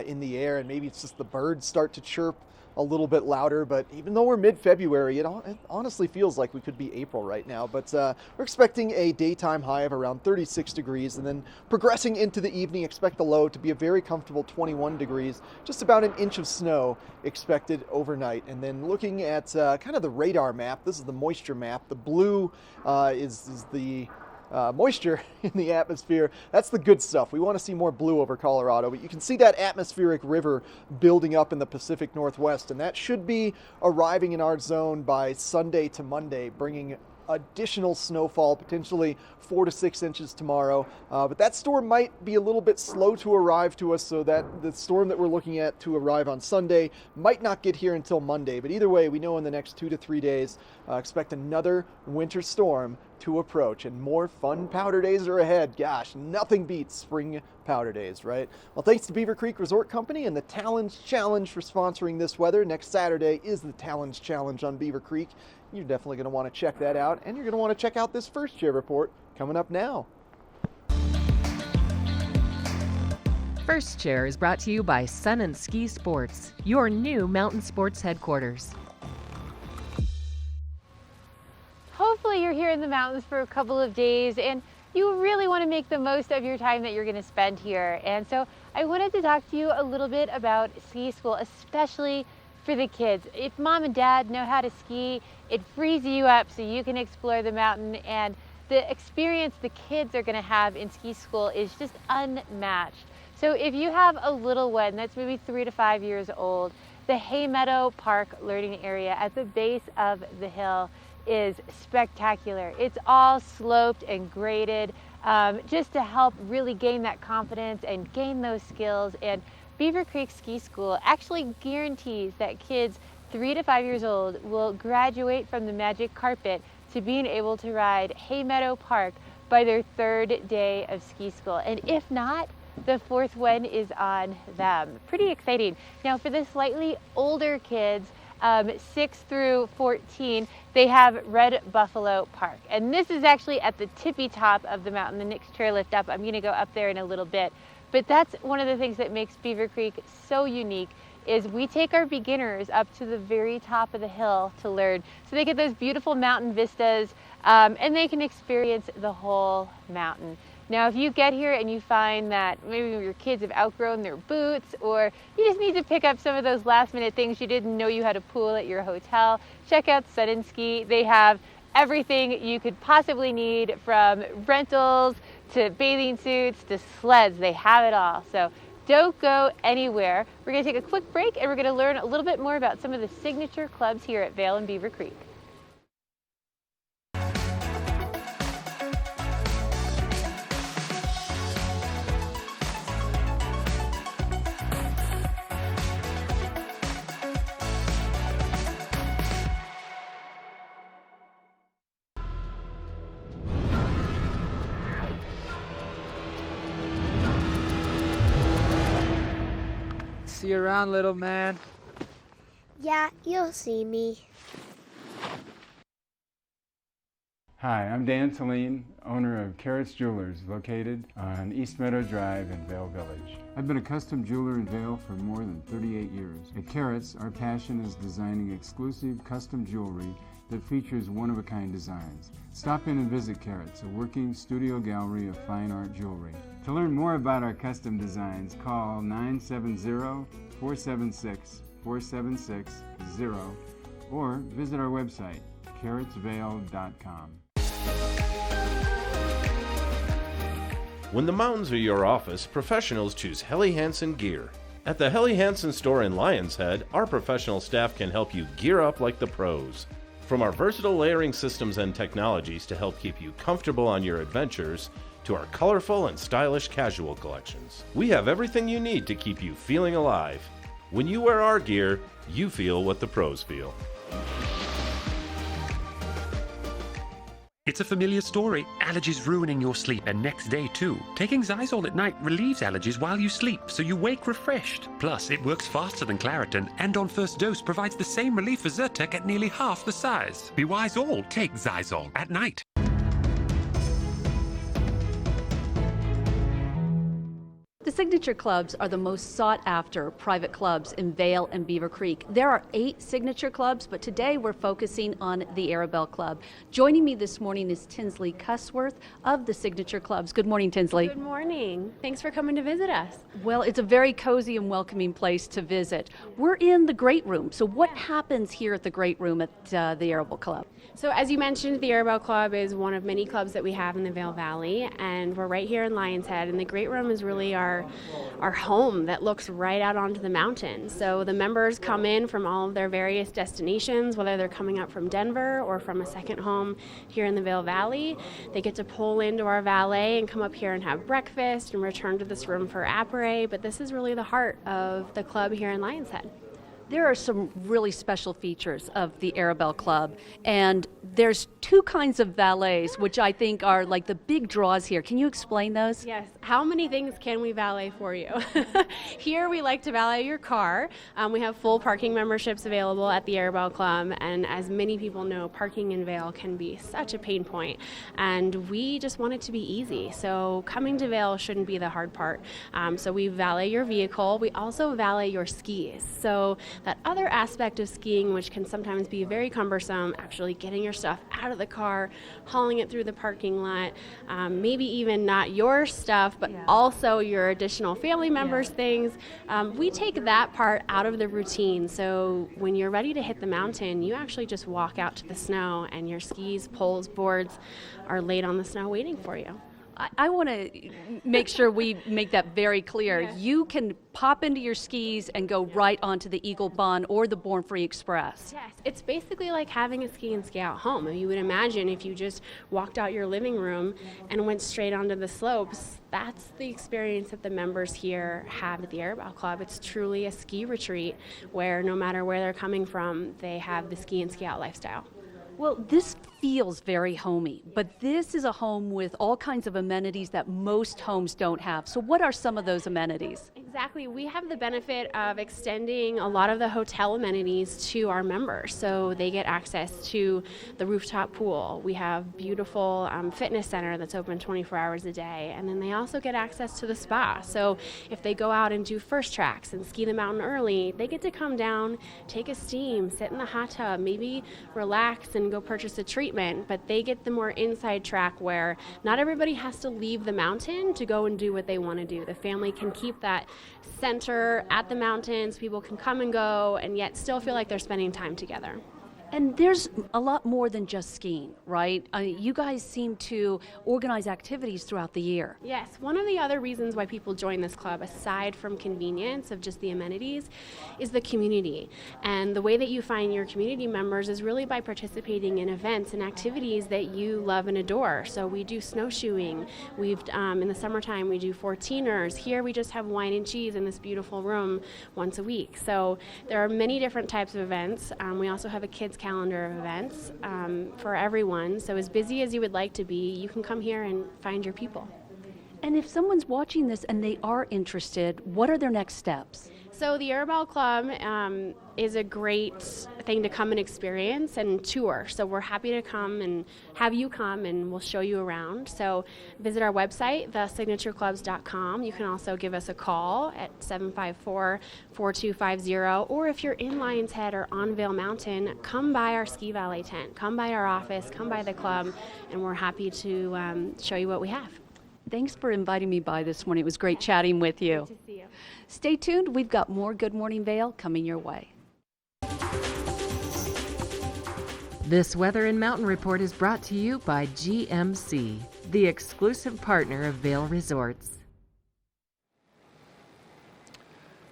in the air, and maybe it's just the birds start to chirp a little bit louder. But even though we're mid-February, it honestly feels like we could be April right now. But we're expecting a daytime high of around 36 degrees, and then progressing into the evening, expect the low to be a very comfortable 21 degrees, just about an inch of snow expected overnight. And then looking at kind of the radar map, this is the moisture map. The blue is the moisture in the atmosphere. That's the good stuff. We want to see more blue over Colorado, but you can see that atmospheric river building up in the Pacific Northwest, and that should be arriving in our zone by Sunday to Monday, bringing additional snowfall, potentially 4 to 6 inches tomorrow. But that storm might be a little bit slow to arrive to us, so that the storm that we're looking at to arrive on Sunday might not get here until Monday. But either way, we know in the next 2 to 3 days, expect another winter storm to approach, and more fun powder days are ahead. Gosh, nothing beats spring powder days, right? Well, thanks to Beaver Creek Resort Company and the Talons Challenge for sponsoring this weather. Next Saturday is the Talons Challenge on Beaver Creek. You're definitely going to want to check that out, and you're going to want to check out this first chair report coming up now. First Chair is brought to you by Sun and Ski Sports, your new mountain sports headquarters. Hopefully you're here in the mountains for a couple of days and you really want to make the most of your time that you're going to spend here. And so I wanted to talk to you a little bit about ski school, especially for the kids. If mom and dad know how to ski, it frees you up so you can explore the mountain, and the experience the kids are going to have in ski school is just unmatched. So if you have a little one that's maybe 3 to 5 years old, the Hay Meadow Park learning area at the base of the hill is spectacular. It's all sloped and graded just to help really gain that confidence and gain those skills. And Beaver Creek Ski School actually guarantees that kids 3 to 5 years old will graduate from the magic carpet to being able to ride Haymeadow Park by their 3rd day of ski school. And if not, the 4th one is on them. Pretty exciting. Now for the slightly older kids, 6 through 14, they have Red Buffalo Park. And this is actually at the tippy top of the mountain, the next chairlift up. I'm going to go up there in a little bit. But that's one of the things that makes Beaver Creek so unique, is we take our beginners up to the very top of the hill to learn. So they get those beautiful mountain vistas, and they can experience the whole mountain. Now, if you get here and you find that maybe your kids have outgrown their boots, or you just need to pick up some of those last minute things you didn't know you had a pool at your hotel, check out Sun and Ski. They have everything you could possibly need, from rentals to bathing suits to sleds. They have it all. So don't go anywhere. We're going to take a quick break and we're going to learn a little bit more about some of the signature clubs here at Vail and Beaver Creek. See you around, little man. Yeah, you'll see me. Hi, I'm Dan Saline, owner of Carrots Jewelers, located on East Meadow Drive in Vail Village. I've been a custom jeweler in Vail for more than 38 years. At Carrots, our passion is designing exclusive custom jewelry that features one-of-a-kind designs. Stop in and visit Carrots, a working studio gallery of fine art jewelry. To learn more about our custom designs, call 970-476-4760 or visit our website, carrotsvail.com. When the mountains are your office, professionals choose Helly Hansen Gear. At the Helly Hansen store in Lion's Head, our professional staff can help you gear up like the pros. From our versatile layering systems and technologies to help keep you comfortable on your adventures, to our colorful and stylish casual collections, we have everything you need to keep you feeling alive. When you wear our gear, you feel what the pros feel. It's a familiar story. Allergies ruining your sleep, and next day too. Taking Zysol at night relieves allergies while you sleep, so you wake refreshed. Plus, it works faster than Claritin, and on first dose provides the same relief as Zyrtec at nearly half the size. Be wise all. Take Zysol at night. The signature clubs are the most sought after private clubs in Vail and Beaver Creek. There are 8 signature clubs, but today we're focusing on the Arabelle Club. Joining me this morning is Tinsley Cussworth of the signature clubs. Good morning, Tinsley. Good morning. Thanks for coming to visit us. Well, it's a very cozy and welcoming place to visit. We're in the Great Room. So what happens here at the Great Room at the Arabelle Club? So as you mentioned, the Arabelle Club is one of many clubs that we have in the Vail Valley, and we're right here in Lion's Head, and the Great Room is really our home that looks right out onto the mountain. So the members come in from all of their various destinations, whether they're coming up from Denver or from a second home here in the Vail Valley. They get to pull into our valet and come up here and have breakfast and return to this room for après, but this is really the heart of the club here in Lion's Head. There are some really special features of the Arabelle Club, and there's 2 kinds of valets, which I think are like the big draws here. Can you explain those? Yes. How many things can we valet for you? Here we like to valet your car. We have full parking memberships available at the Arabelle Club, and as many people know, parking in Vail can be such a pain point, and we just want it to be easy. So coming to Vail shouldn't be the hard part. So we valet your vehicle. We also valet your skis. So that other aspect of skiing, which can sometimes be very cumbersome, actually getting your stuff out of the car, hauling it through the parking lot, maybe even not your stuff, but also your additional family members' things. We take that part out of the routine. So when you're ready to hit the mountain, you actually just walk out to the snow, and your skis, poles, boards are laid on the snow waiting for you. I want to make sure we make that very clear. Yes. You can pop into your skis and go right onto the Eagle Bun or the Born Free Express. Yes, it's basically like having a ski and ski out home. You would imagine if you just walked out your living room and went straight onto the slopes. That's the experience that the members here have at the Airbow Club. It's truly a ski retreat where no matter where they're coming from, they have the ski and ski out lifestyle. Well, this feels very homey, but this is a home with all kinds of amenities that most homes don't have. So what are some of those amenities? Exactly. We have the benefit of extending a lot of the hotel amenities to our members. So they get access to the rooftop pool. We have beautiful fitness center that's open 24 hours a day. And then they also get access to the spa. So if they go out and do first tracks and ski the mountain early, they get to come down, take a steam, sit in the hot tub, maybe relax and go purchase a treatment. But they get the more inside track where not everybody has to leave the mountain to go and do what they want to do. The family can keep that center at the mountains. People can come and go and yet still feel like they're spending time together. And there's a lot more than just skiing, right? You guys seem to organize activities throughout the year. Yes, one of the other reasons why people join this club, aside from convenience of just the amenities, is the community. And the way that you find your community members is really by participating in events and activities that you love and adore. So we do snowshoeing. In the summertime, we do 14ers. Here we just have wine and cheese in this beautiful room once a week. So there are many different types of events. We also have a kids calendar of events for everyone. So as busy as you would like to be, you can come here and find your people. And if someone's watching this and they are interested, what are their next steps? So the Airbow Club is a great thing to come and experience and tour. So we're happy to come and have you come and we'll show you around. So visit our website, thesignatureclubs.com. You can also give us a call at 754-4250. Or if you're in Lion's Head or on Vail Mountain, come by our ski valet tent. Come by our office, come by the club, and we're happy to show you what we have. Thanks for inviting me by this morning. It was great chatting with you. Good to see you. Stay tuned. We've got more Good Morning Vail coming your way. This Weather and Mountain Report is brought to you by GMC, the exclusive partner of Vail Resorts.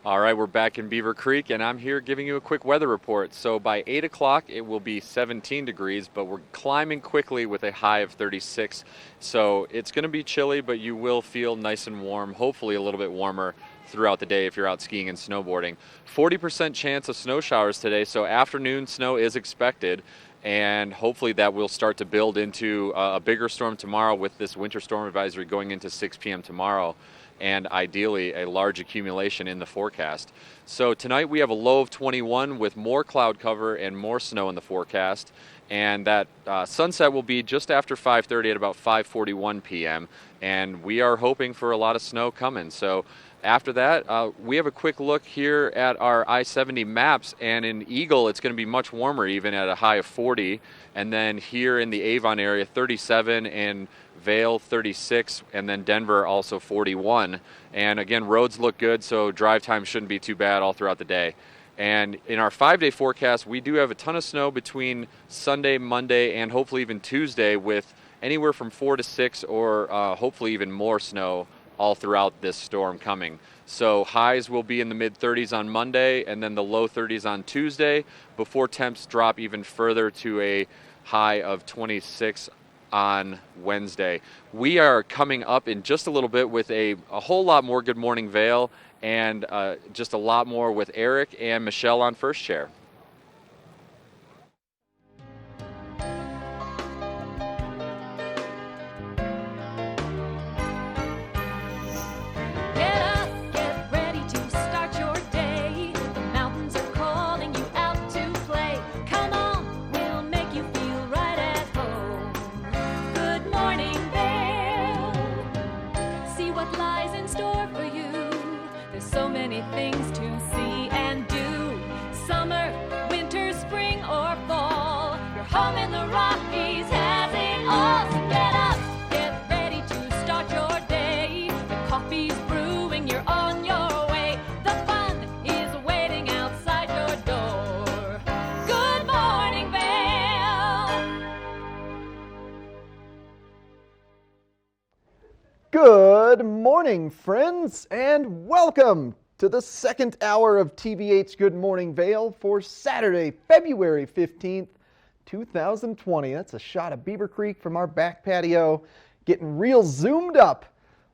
All right, we're back in Beaver Creek, and I'm here giving you a quick weather report. So by 8 o'clock, it will be 17 degrees, but we're climbing quickly with a high of 36. So it's going to be chilly, but you will feel nice and warm, hopefully a little bit warmer throughout the day if you're out skiing and snowboarding. 40% chance of snow showers today, so afternoon snow is expected. And hopefully that will start to build into a bigger storm tomorrow with this winter storm advisory going into 6 p.m. tomorrow, and ideally a large accumulation in the forecast. So tonight we have a low of 21 with more cloud cover and more snow in the forecast, and that sunset will be just after 5:30 at about 5:41 p.m. and we are hoping for a lot of snow coming. So after that, we have a quick look here at our I-70 maps, and in Eagle it's going to be much warmer, even at a high of 40, and then here in the Avon area 37, and Vail 36, and then Denver also 41. And again, roads look good, so drive time shouldn't be too bad all throughout the day. And in our 5-day forecast, we do have a ton of snow between Sunday, Monday, and hopefully even Tuesday, with anywhere from 4 to 6 or hopefully even more snow all throughout this storm coming. So highs will be in the mid-30s on Monday and then the low 30s on Tuesday before temps drop even further to a high of 26 on Wednesday. We are coming up in just a little bit with a whole lot more Good Morning Vail and just a lot more with Eric and Michelle on First Chair. Things to see and do. Summer, winter, spring, or fall. Your home in the Rockies has it all. So get up, get ready to start your day. The coffee's brewing, you're on your way. The fun is waiting outside your door. Good morning, Vail. morning, friends, and welcome to the second hour of TV8's Good Morning Vail for Saturday, February 15th, 2020. That's a shot of Beaver Creek from our back patio, getting real zoomed up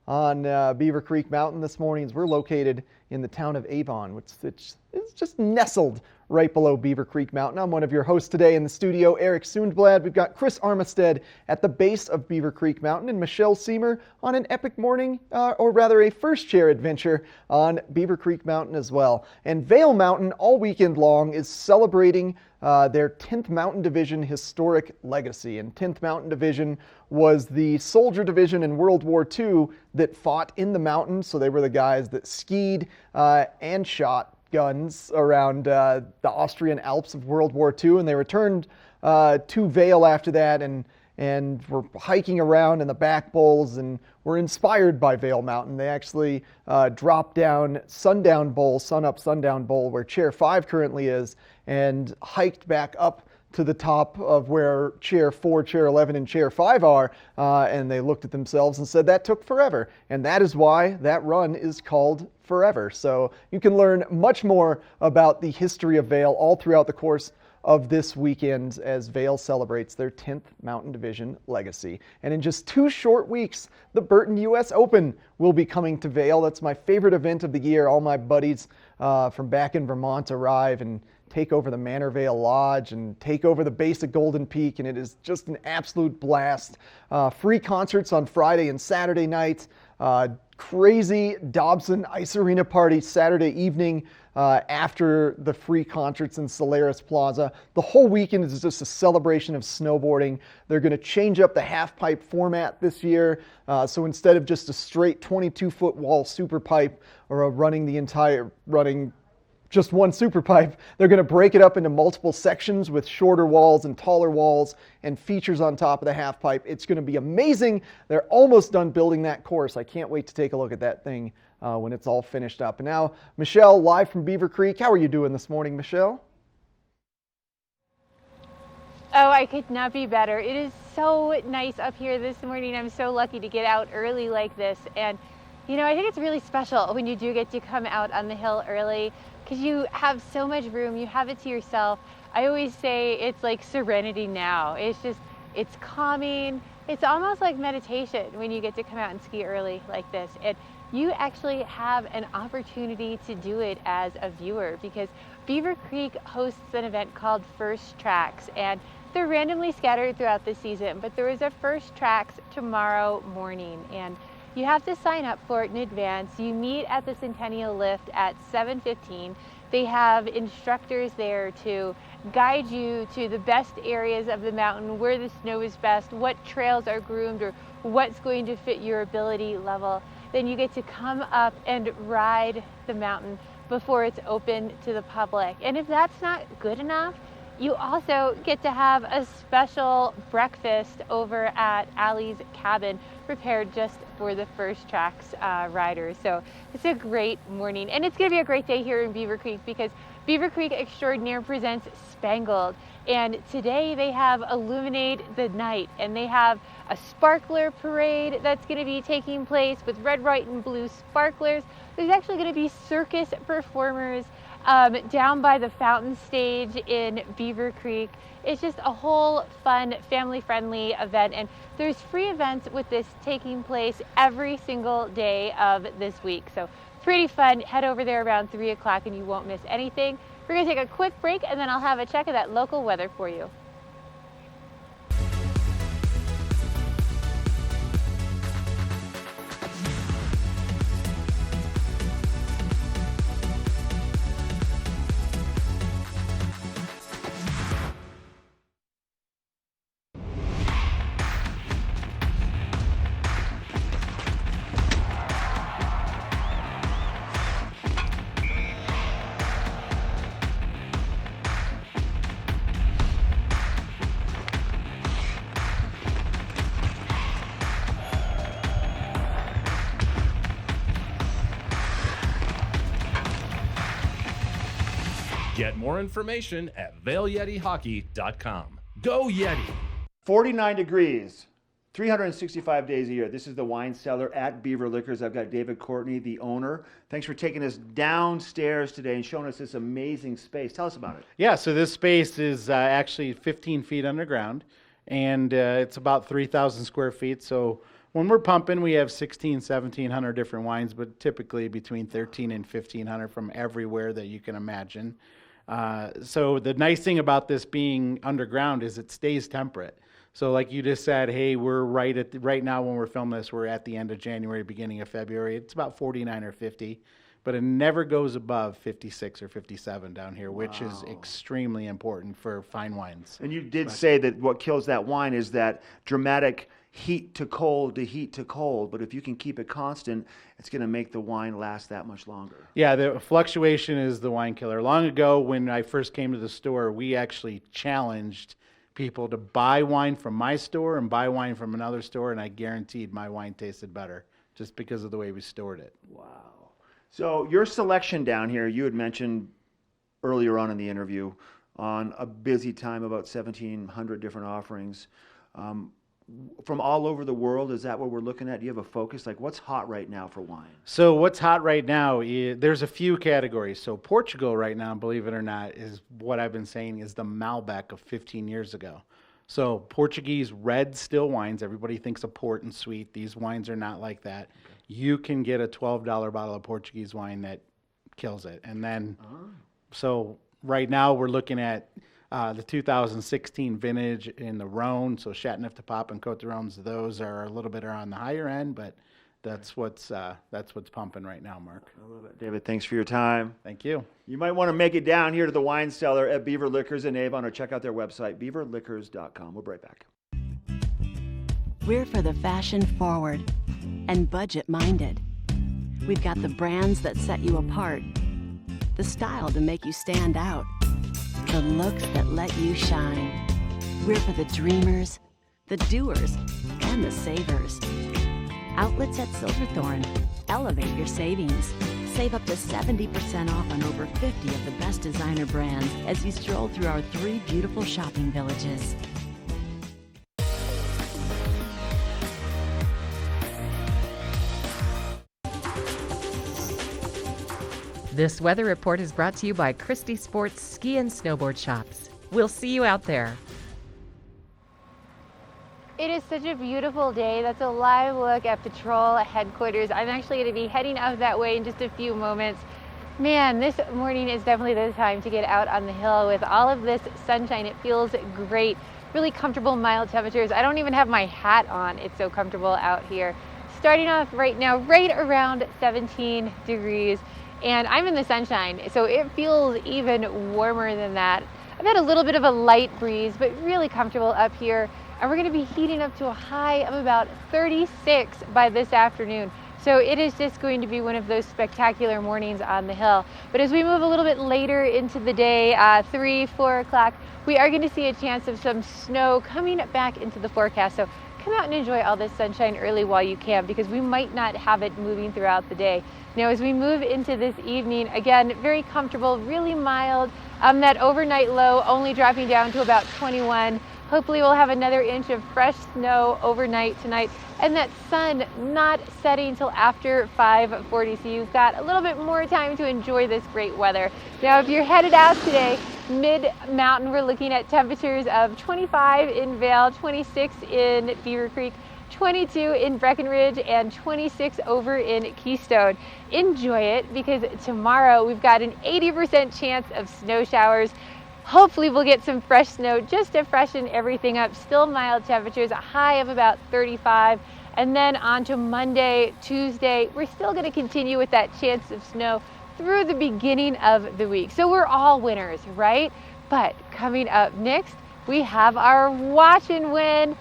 on Beaver Creek Mountain this morning as we're located in the town of Avon, which is just nestled right below Beaver Creek Mountain. I'm one of your hosts today in the studio, Eric Sundblad. We've got Chris Armistead at the base of Beaver Creek Mountain and Michelle Seamer on an epic morning, or rather a first chair adventure on Beaver Creek Mountain as well. And Vail Mountain all weekend long is celebrating their 10th Mountain Division historic legacy. And 10th Mountain Division was the soldier division in World War II that fought in the mountains. So they were the guys that skied and shot guns around the Austrian Alps of World War II, and they returned to Vail after that and were hiking around in the back bowls and were inspired by Vail Mountain. They actually dropped down Sundown Bowl, Sunup Sundown Bowl, where Chair 5 currently is, and hiked back up to the top of where Chair 4, Chair 11, and Chair 5 are, and they looked at themselves and said that took forever. And that is why that run is called Forever. So you can learn much more about the history of Vail all throughout the course of this weekend as Vail celebrates their 10th Mountain Division legacy. And in just 2 short weeks, the Burton U.S. Open will be coming to Vail. That's my favorite event of the year. All my buddies from back in Vermont arrive and take over the Manor Vale Lodge and take over the base of Golden Peak, and it is just an absolute blast. Free concerts on Friday and Saturday nights. Crazy Dobson Ice Arena party Saturday evening after the free concerts in Solaris Plaza. The whole weekend is just a celebration of snowboarding. They're going to change up the half-pipe format this year. So instead of just a straight 22-foot wall super pipe or running just one super pipe, they're going to break it up into multiple sections with shorter walls and taller walls and features on top of the half pipe. It's going to be amazing. They're almost done building that course. I can't wait to take a look at that thing when it's all finished up. And now, Michelle, live from Beaver Creek. How are you doing this morning, Michelle? Oh, I could not be better. It is so nice up here this morning. I'm so lucky to get out early like this. And, you know, I think it's really special when you do get to come out on the hill early, because you have so much room, you have it to yourself. I always say it's like serenity now. It's calming. It's almost like meditation when you get to come out and ski early like this. And you actually have an opportunity to do it as a viewer, because Beaver Creek hosts an event called First Tracks, and they're randomly scattered throughout the season, but there is a First Tracks tomorrow morning, and you have to sign up for it in advance. You meet at the Centennial Lift at 7:15. They have instructors there to guide you to the best areas of the mountain, where the snow is best, what trails are groomed, or what's going to fit your ability level. Then you get to come up and ride the mountain before it's open to the public. And if that's not good enough, you also get to have a special breakfast over at Allie's Cabin, prepared just for the First Tracks riders. So it's a great morning, and it's going to be a great day here in Beaver Creek, because Beaver Creek Extraordinaire presents Spangled, and today they have Illuminate the Night, and they have a sparkler parade that's going to be taking place with red, white, and blue sparklers. There's actually going to be circus performers down by the fountain stage in Beaver Creek. It's just a whole fun, family-friendly event, and there's free events with this taking place every single day of this week. So pretty fun. Head over there around 3 o'clock and you won't miss anything. We're going to take a quick break, and then I'll have a check of that local weather for you. Get more information at VailYetiHockey.com. Go Yeti! 49 degrees, 365 days a year. This is the wine cellar at Beaver Liquors. I've got David Courtney, the owner. Thanks for taking us downstairs today and showing us this amazing space. Tell us about it. Yeah, so this space is actually 15 feet underground, and it's about 3,000 square feet. So when we're pumping, we have 1,700 different wines, but typically between 1,300 and 1,500 from everywhere that you can imagine. So the nice thing about this being underground is it stays temperate. So like you just said, hey, we're right now when we're filming this, we're at the end of January, beginning of February. It's about 49 or 50, but it never goes above 56 or 57 down here, which is extremely important for fine wines. And you did say that what kills that wine is that dramatic heat to cold to heat to cold, but if you can keep it constant, it's going to make the wine last that much longer. Yeah, the fluctuation is the wine killer. Long ago, when I first came to the store, we actually challenged people to buy wine from my store and buy wine from another store, and I guaranteed my wine tasted better just because of the way we stored it. Wow. So your selection down here, you had mentioned earlier on in the interview, on a busy time, about 1,700 different offerings. From all over the world, is that what we're looking at? Do you have a focus? Like, what's hot right now for wine? So what's hot right now, there's a few categories. So Portugal right now, believe it or not, is what I've been saying is the Malbec of 15 years ago. So Portuguese red still wines, everybody thinks of port and sweet. These wines are not like that. Okay. You can get a $12 bottle of Portuguese wine that kills it. And then, so right now we're looking at the 2016 vintage in the Rhone, so Châteauneuf-du-Pape and Côte d'Arones, those are a little bit on the higher end, but that's what's pumping right now, Mark. I love it. David, thanks for your time. Thank you. You might want to make it down here to the wine cellar at Beaver Liquors in Avon, or check out their website, beaverliquors.com. We'll be right back. We're for the fashion forward and budget minded. We've got the brands that set you apart, the style to make you stand out, the looks that let you shine. We're for the dreamers, the doers, and the savers. Outlets at Silverthorne. Elevate your savings. Save up to 70% off on over 50 of the best designer brands as you stroll through our 3 beautiful shopping villages. This weather report is brought to you by Christie Sports Ski and Snowboard Shops. We'll see you out there. It is such a beautiful day. That's a live look at Patrol headquarters. I'm actually going to be heading out that way in just a few moments. Man, this morning is definitely the time to get out on the hill with all of this sunshine. It feels great, really comfortable, mild temperatures. I don't even have my hat on. It's so comfortable out here. Starting off right now, right around 17 degrees. And I'm in the sunshine, so it feels even warmer than that. I've had a little bit of a light breeze, but really comfortable up here. And we're going to be heating up to a high of about 36 by this afternoon. So it is just going to be one of those spectacular mornings on the hill. But as we move a little bit later into the day, 3, 4 o'clock, we are going to see a chance of some snow coming back into the forecast. So come out and enjoy all this sunshine early while you can, because we might not have it moving throughout the day. Now, as we move into this evening, again, very comfortable, really mild. That overnight low only dropping down to about 21. Hopefully we'll have another inch of fresh snow overnight tonight, and that sun not setting till after 5:40. So you've got a little bit more time to enjoy this great weather. Now, if you're headed out today, mid-mountain, we're looking at temperatures of 25 in Vail, 26 in Beaver Creek, 22 in Breckenridge, and 26 over in Keystone. Enjoy it, because tomorrow we've got an 80% chance of snow showers. Hopefully we'll get some fresh snow just to freshen everything up. Still mild temperatures, a high of about 35. And then on to Monday, Tuesday, we're still going to continue with that chance of snow through the beginning of the week. So we're all winners, right? But coming up next, we have our Watch and Win.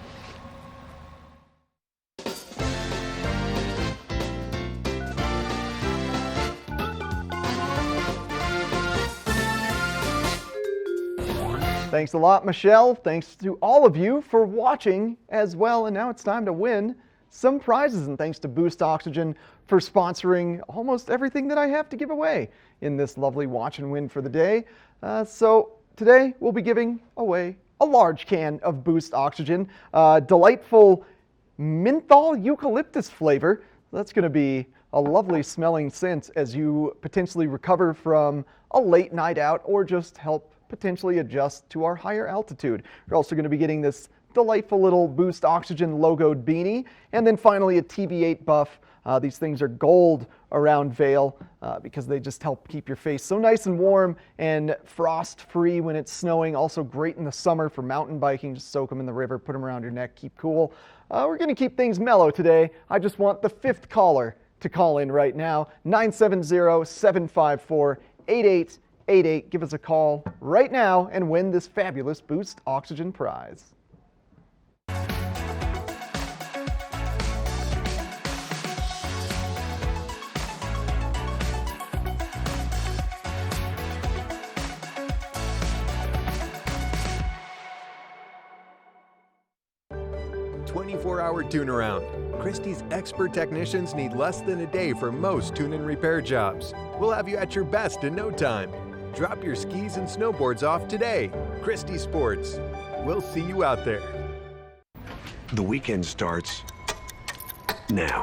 Thanks a lot, Michelle. Thanks to all of you for watching as well. And now it's time to win some prizes. And thanks to Boost Oxygen for sponsoring almost everything that I have to give away in this lovely Watch and Win for the day. So today we'll be giving away a large can of Boost Oxygen. Delightful menthol eucalyptus flavor. That's going to be a lovely smelling scent as you potentially recover from a late night out or just help potentially adjust to our higher altitude. You're also going to be getting this delightful little Boost Oxygen logoed beanie, and then finally a TV8 buff. These things are gold around Vail because they just help keep your face so nice and warm and frost free when it's snowing. Also great in the summer for mountain biking. Just soak them in the river, put them around your neck, keep cool. We're going to keep things mellow today. I just want the 5th caller to call in right now. 970-754-8888. Give us a call right now and win this fabulous Boost Oxygen prize. Hour tune around. Christie's expert technicians need less than a day for most tune and repair jobs. We'll have you at your best in no time. Drop your skis and snowboards off today. Christie Sports. We'll see you out there. The weekend starts now.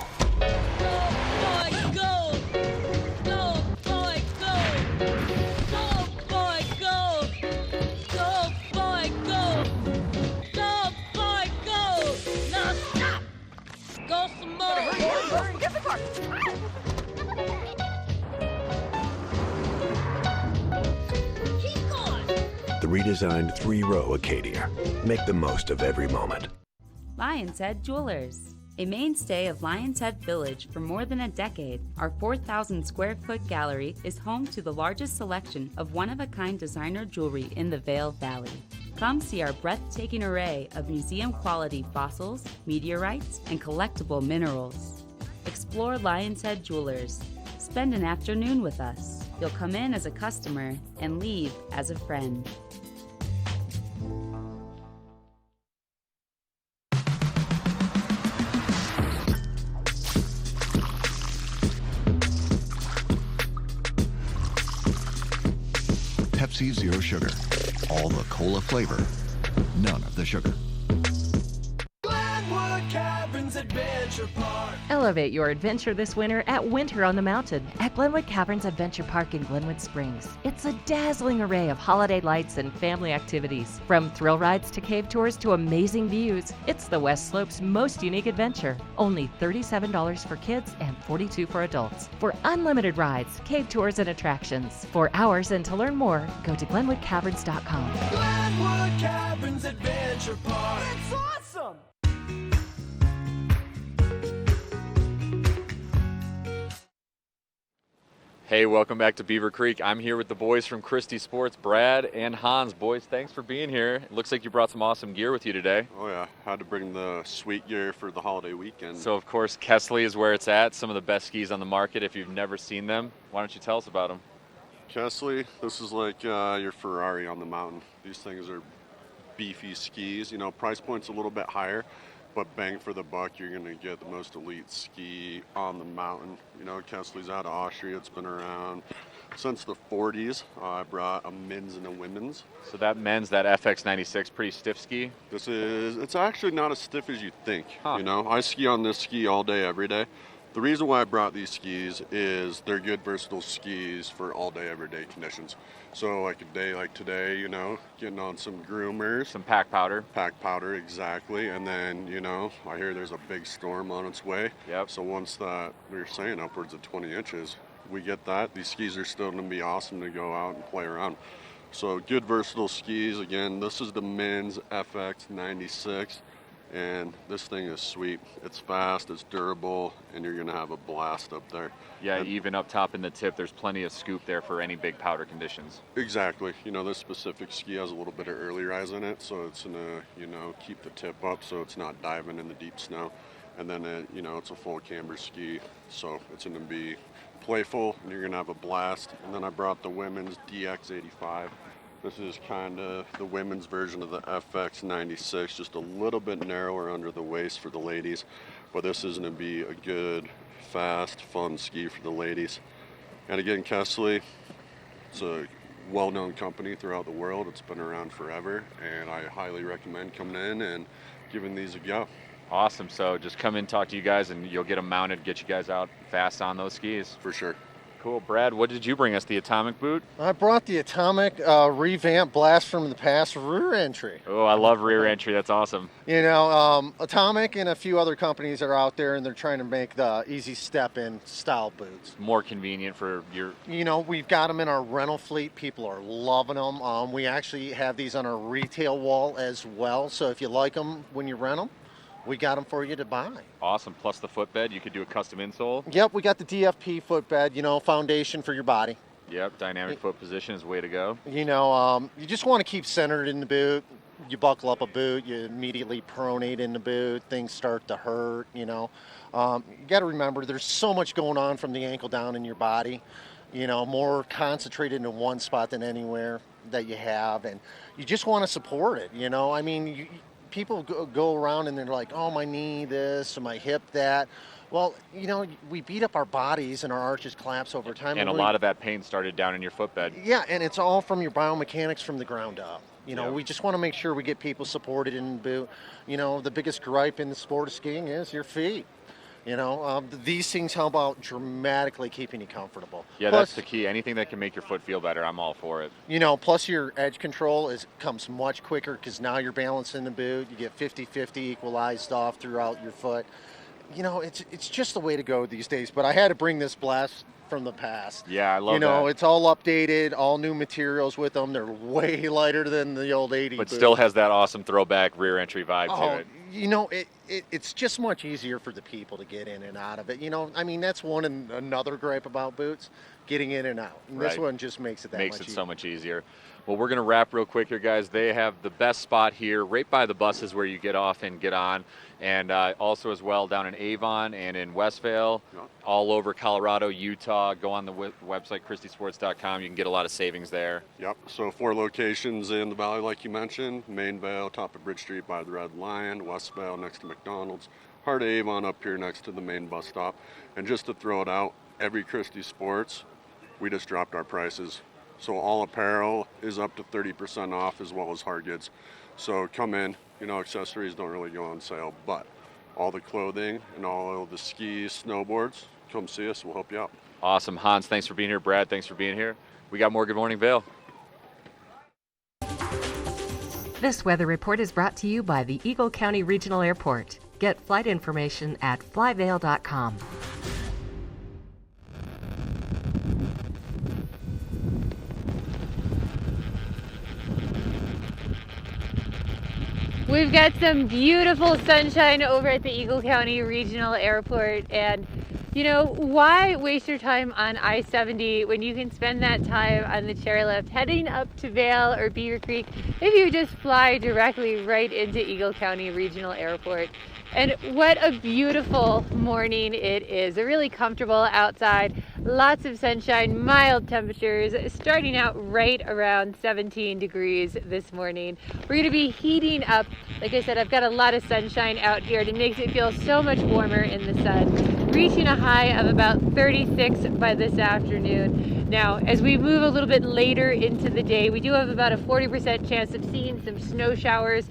The redesigned 3-row Acadia. Make the most of every moment. Lion's Head Jewelers. A mainstay of Lion's Head Village for more than a decade, our 4,000 square foot gallery is home to the largest selection of one-of-a-kind designer jewelry in the Vail Valley. Come see our breathtaking array of museum-quality fossils, meteorites, and collectible minerals. Explore Lion's Head Jewelers. Spend an afternoon with us. You'll come in as a customer and leave as a friend. Pepsi Zero Sugar. All the cola flavor, none of the sugar. Elevate your adventure this winter at Winter on the Mountain at Glenwood Caverns Adventure Park in Glenwood Springs. It's a dazzling array of holiday lights and family activities. From thrill rides to cave tours to amazing views, it's the West Slope's most unique adventure. Only $37 for kids and $42 for adults. For unlimited rides, cave tours, and attractions. For hours and to learn more, go to GlenwoodCaverns.com. Glenwood Caverns Adventure Park. It's awesome! Hey, welcome back to Beaver Creek. I'm here with the boys from Christie Sports, Brad and Hans. Boys, thanks for being here. It looks like you brought some awesome gear with you today. Oh yeah, had to bring the sweet gear for the holiday weekend. So of course, Kesley is where it's at. Some of the best skis on the market. If you've never seen them, why don't you tell us about them? Kesley, this is like your Ferrari on the mountain. These things are beefy skis. You know, price point's a little bit higher, but bang for the buck, you're going to get the most elite ski on the mountain. You know, Kesley's out of Austria. It's been around since the 40s. I brought a men's and a women's. So that men's, that FX96, pretty stiff ski? It's actually not as stiff as you think. Huh. You know, I ski on this ski all day, every day. The reason why I brought these skis is they're good, versatile skis for all day, everyday conditions. So like a day like today, you know, getting on some groomers. Some pack powder. Pack powder, exactly. And then, you know, I hear there's a big storm on its way. Yep. So once that, we were saying upwards of 20 inches, we get that. These skis are still going to be awesome to go out and play around. So good, versatile skis. Again, this is the men's FX96. And this thing is sweet. It's fast, it's durable, and you're gonna have a blast up there. Yeah, and even up top in the tip, there's plenty of scoop there for any big powder conditions. Exactly. You know, this specific ski has a little bit of early rise in it, so it's gonna, you know, keep the tip up so it's not diving in the deep snow. And then, you know, it's a full camber ski, so it's gonna be playful, and you're gonna have a blast. And then I brought the women's DX85. This is kind of the women's version of the FX96, just a little bit narrower under the waist for the ladies. But this is going to be a good, fast, fun ski for the ladies. And again, Kesley, it's a well-known company throughout the world. It's been around forever, and I highly recommend coming in and giving these a go. Awesome. So just come in, talk to you guys, and you'll get them mounted, get you guys out fast on those skis. For sure. Cool. Brad, what did you bring us? The Atomic boot? I brought the Atomic revamped blast from the past rear entry. Oh, I love rear entry. That's awesome. You know, Atomic and a few other companies are out there, and they're trying to make the easy step-in style boots. More convenient for your... You know, we've got them in our rental fleet. People are loving them. We actually have these on our retail wall as well. So if you like them when you rent them, we got them for you to buy. Awesome. Plus the footbed, you could do a custom insole. Yep, we got the DFP footbed, you know, foundation for your body. Yep, dynamic foot position is the way to go. You know, you just want to keep centered in the boot. You buckle up a boot, you immediately pronate in the boot, things start to hurt, you know. You got to remember there's so much going on from the ankle down in your body, you know, more concentrated in one spot than anywhere that you have. And you just want to support it, you know. I mean, people go around and they're like, oh, my knee this, or my hip that. Well, you know, we beat up our bodies and our arches collapse over time. And a lot of that pain started down in your footbed. Yeah, and it's all from your biomechanics from the ground up. You know, we just want to make sure we get people supported in the boot. You know, the biggest gripe in the sport of skiing is your feet. You know, these things help out dramatically keeping you comfortable. Yeah, Plus, that's the key. Anything that can make your foot feel better, I'm all for it. you know, plus your edge control comes much quicker because now you're balancing the boot. You get 50-50 equalized off throughout your foot. You know, it's just the way to go these days. But I had to bring this blast from the past. Yeah, I love that. You know, it's all updated, all new materials with them. They're way lighter than the old 80 But boot. still has that awesome throwback rear entry vibe to it. You know, it's just much easier for the people to get in and out of it. You know, I mean, that's one and another gripe about boots, getting in and out. And this Right. one just makes it that Makes much it easier. so much easier. Well, we're going to wrap real quick here, guys. They have the best spot here right by the buses where you get off and get on. And also as well down in Avon and in Westvale, all over Colorado, Utah. Go on the website, ChristieSports.com. You can get a lot of savings there. Yep, so 4 locations in the valley like you mentioned. Mainvale, top of Bridge Street by the Red Lion, Westvale next to McDonald's, Heart of Avon up here next to the main bus stop. And just to throw it out, every Christie Sports, we just dropped our prices. So all apparel is up to 30% off as well as hard goods. So come in, you know, accessories don't really go on sale, but all the clothing and all of the skis, snowboards, come see us, we'll help you out. Awesome. Hans, thanks for being here. Brad, thanks for being here. We got more Good Morning Vail. This weather report is brought to you by the Eagle County Regional Airport. Get flight information at flyvail.com. We've got some beautiful sunshine over at the Eagle County Regional Airport, and you know, why waste your time on I-70 when you can spend that time on the chairlift heading up to Vail or Beaver Creek if you just fly directly right into Eagle County Regional Airport. And what a beautiful morning it is. They're really comfortable outside, lots of sunshine, mild temperatures, starting out right around 17 degrees this morning. We're going to be heating up. Like I said, I've got a lot of sunshine out here, and it makes it feel so much warmer in the sun, reaching a high of about 36 by this afternoon. Now, as we move a little bit later into the day, we do have about a 40% chance of seeing some snow showers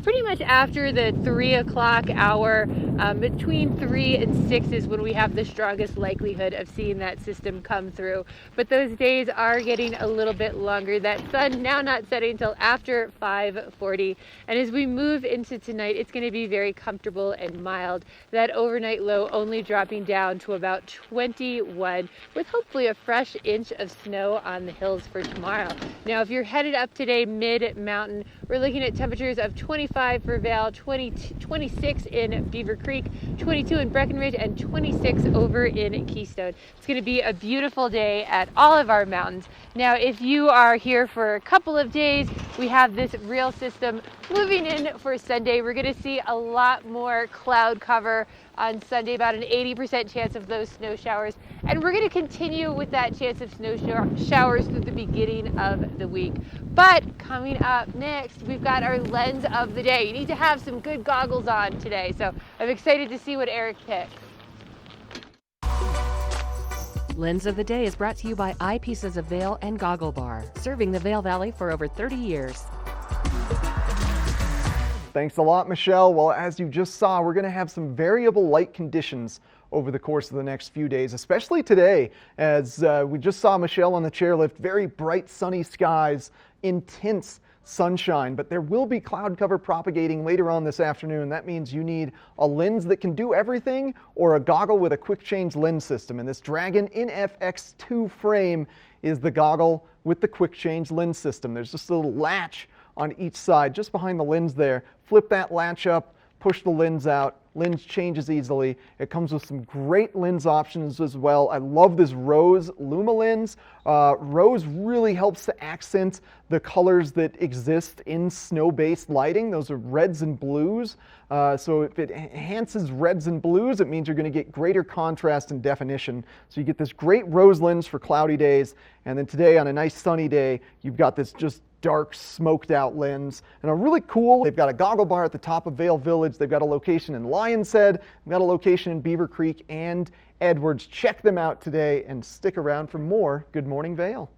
pretty much after the 3 o'clock hour. Between 3 and 6 is when we have the strongest likelihood of seeing that system come through. But those days are getting a little bit longer. That sun now not setting until after 5:40. And as we move into tonight, it's going to be very comfortable and mild. That overnight low only dropping down to about 21, with hopefully a fresh inch of snow on the hills for tomorrow. Now, if you're headed up today mid-mountain, we're looking at temperatures of 25 for Vail, 26 in Beaver Creek, 22 in Breckenridge, and 26 over in Keystone. It's going to be a beautiful day at all of our mountains. Now, if you are here for a couple of days, we have this real system moving in for Sunday. We're going to see a lot more cloud cover on Sunday, about an 80% chance of those snow showers. And we're going to continue with that chance of snow showers through the beginning of the week. But coming up next, we've got our lens of the day. You need to have some good goggles on today. So I'm excited to see what Eric picked. Lens of the Day is brought to you by Eyepieces of Vail and Goggle Bar, serving the Vail Valley for over 30 years. Thanks a lot, Michelle. Well, as you just saw, we're going to have some variable light conditions over the course of the next few days, especially today, as we just saw Michelle on the chairlift. Very bright sunny skies, intense sunshine, but there will be cloud cover propagating later on this afternoon. That means you need a lens that can do everything or a goggle with a quick change lens system. And this Dragon NFX2 frame is the goggle with the quick change lens system. There's just a little latch on each side just behind the lens there. Flip that latch up, push the lens out. Lens changes easily. It comes with some great lens options as well. I love this Rose Luma lens. Rose really helps to accent the colors that exist in snow-based lighting. Those are reds and blues. So if it enhances reds and blues, it means you're going to get greater contrast and definition. So you get this great rose lens for cloudy days. And then today on a nice sunny day, you've got this just dark smoked out lens. And a really cool, they've got a goggle bar at the top of Vail Village. They've got a location in Lions Head. They've got a location in Beaver Creek and Edwards. Check them out today and stick around for more Good Morning Vail.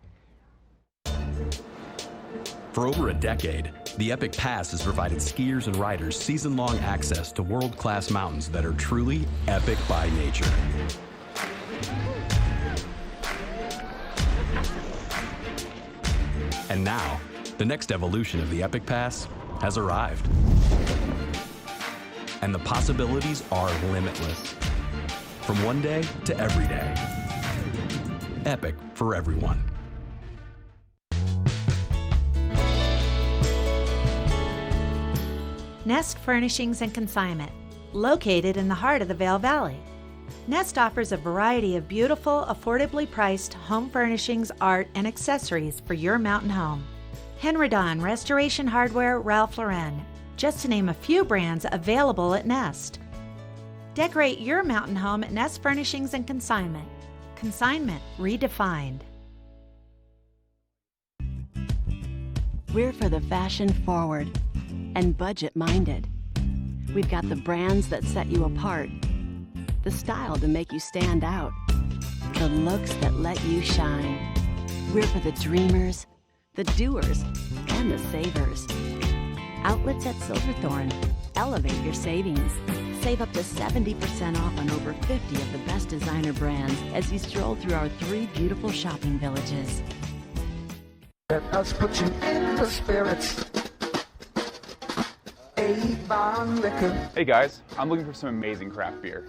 For over a decade, the Epic Pass has provided skiers and riders season-long access to world-class mountains that are truly epic by nature. And now, the next evolution of the Epic Pass has arrived. And the possibilities are limitless. From one day to every day. Epic for everyone. Nest Furnishings and Consignment, located in the heart of the Vail Valley. Nest offers a variety of beautiful, affordably priced home furnishings, art, and accessories for your mountain home. Henredon, Restoration Hardware, Ralph Lauren, just to name a few brands available at Nest. Decorate your mountain home at Nest Furnishings and Consignment. Consignment redefined. We're for the fashion forward and budget minded. We've got the brands that set you apart, the style to make you stand out, the looks that let you shine. We're for the dreamers, the doers, and the savers. Outlets at Silverthorne. Elevate your savings. Save up to 70% off on over 50 of the best designer brands as you stroll through our 3 beautiful shopping villages. Let us put you in the spirits. Avon Liquor. Hey guys, I'm looking for some amazing craft beer.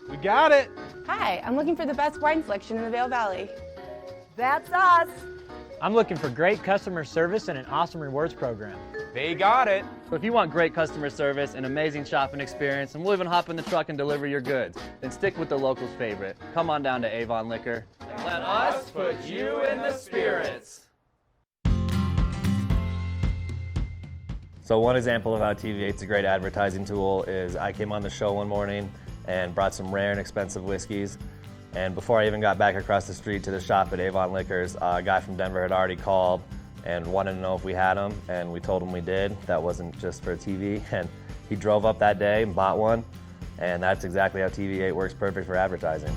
We got it! Hi, I'm looking for the best wine selection in the Vail Valley. That's us! I'm looking for great customer service and an awesome rewards program. They got it! So if you want great customer service and amazing shopping experience, and we'll even hop in the truck and deliver your goods, then stick with the locals' favorite. Come on down to Avon Liquor. Let us put you in the spirits. So one example of how TV8 is a great advertising tool is I came on the show one morning and brought some rare and expensive whiskeys. And before I even got back across the street to the shop at Avon Liquors, a guy from Denver had already called and wanted to know if we had them, and we told him we did. That wasn't just for TV, and he drove up that day and bought one, and that's exactly how TV8 works perfect for advertising.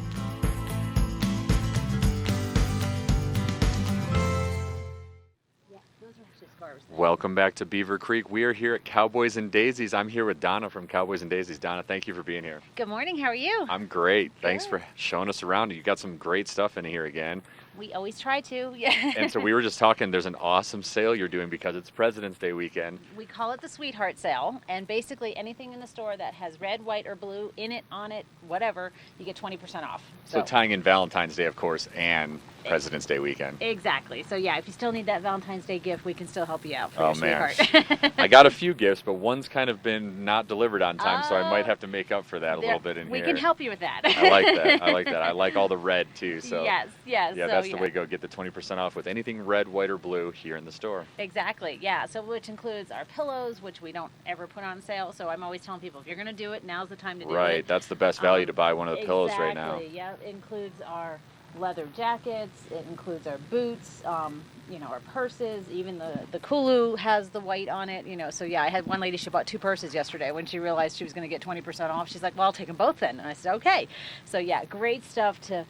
Welcome back to Beaver Creek. We are here at Cowboys and Daisies. I'm here with Donna from Cowboys and Daisies. Donna, thank you for being here. Good morning. How are you? I'm great. Thanks for showing us around. You got some great stuff in here again. We always try to. Yeah. And so we were just talking, there's an awesome sale you're doing because it's President's Day weekend. We call it the Sweetheart Sale, and basically anything in the store that has red, white, or blue in it, on it, whatever, you get 20% off. So tying in Valentine's Day, of course, and President's Day weekend. Exactly. So yeah, if you still need that Valentine's Day gift, we can still help you out for your man. sweetheart. I got a few gifts, but one's kind of been not delivered on time, so I might have to make up for that a little bit in we here. We can help you with that. I like that. I like that. I like all the red too. So yes. Yeah, so, that's the way to go. Get the 20% off with anything red, white, or blue here in the store. Exactly. Yeah. So which includes our pillows, which we don't ever put on sale. So I'm always telling people, if you're going to do it, now's the time to do it. Right. That's the best value to buy one of the pillows right now. Exactly. Yeah. It includes our leather jackets. It includes our boots. Our purses. Even the Kulu has the white on it. So yeah, I had one lady. She bought 2 purses yesterday when she realized she was going to get 20% off. She's like, "Well, I'll take them both then." And I said, "Okay." So yeah, great stuff to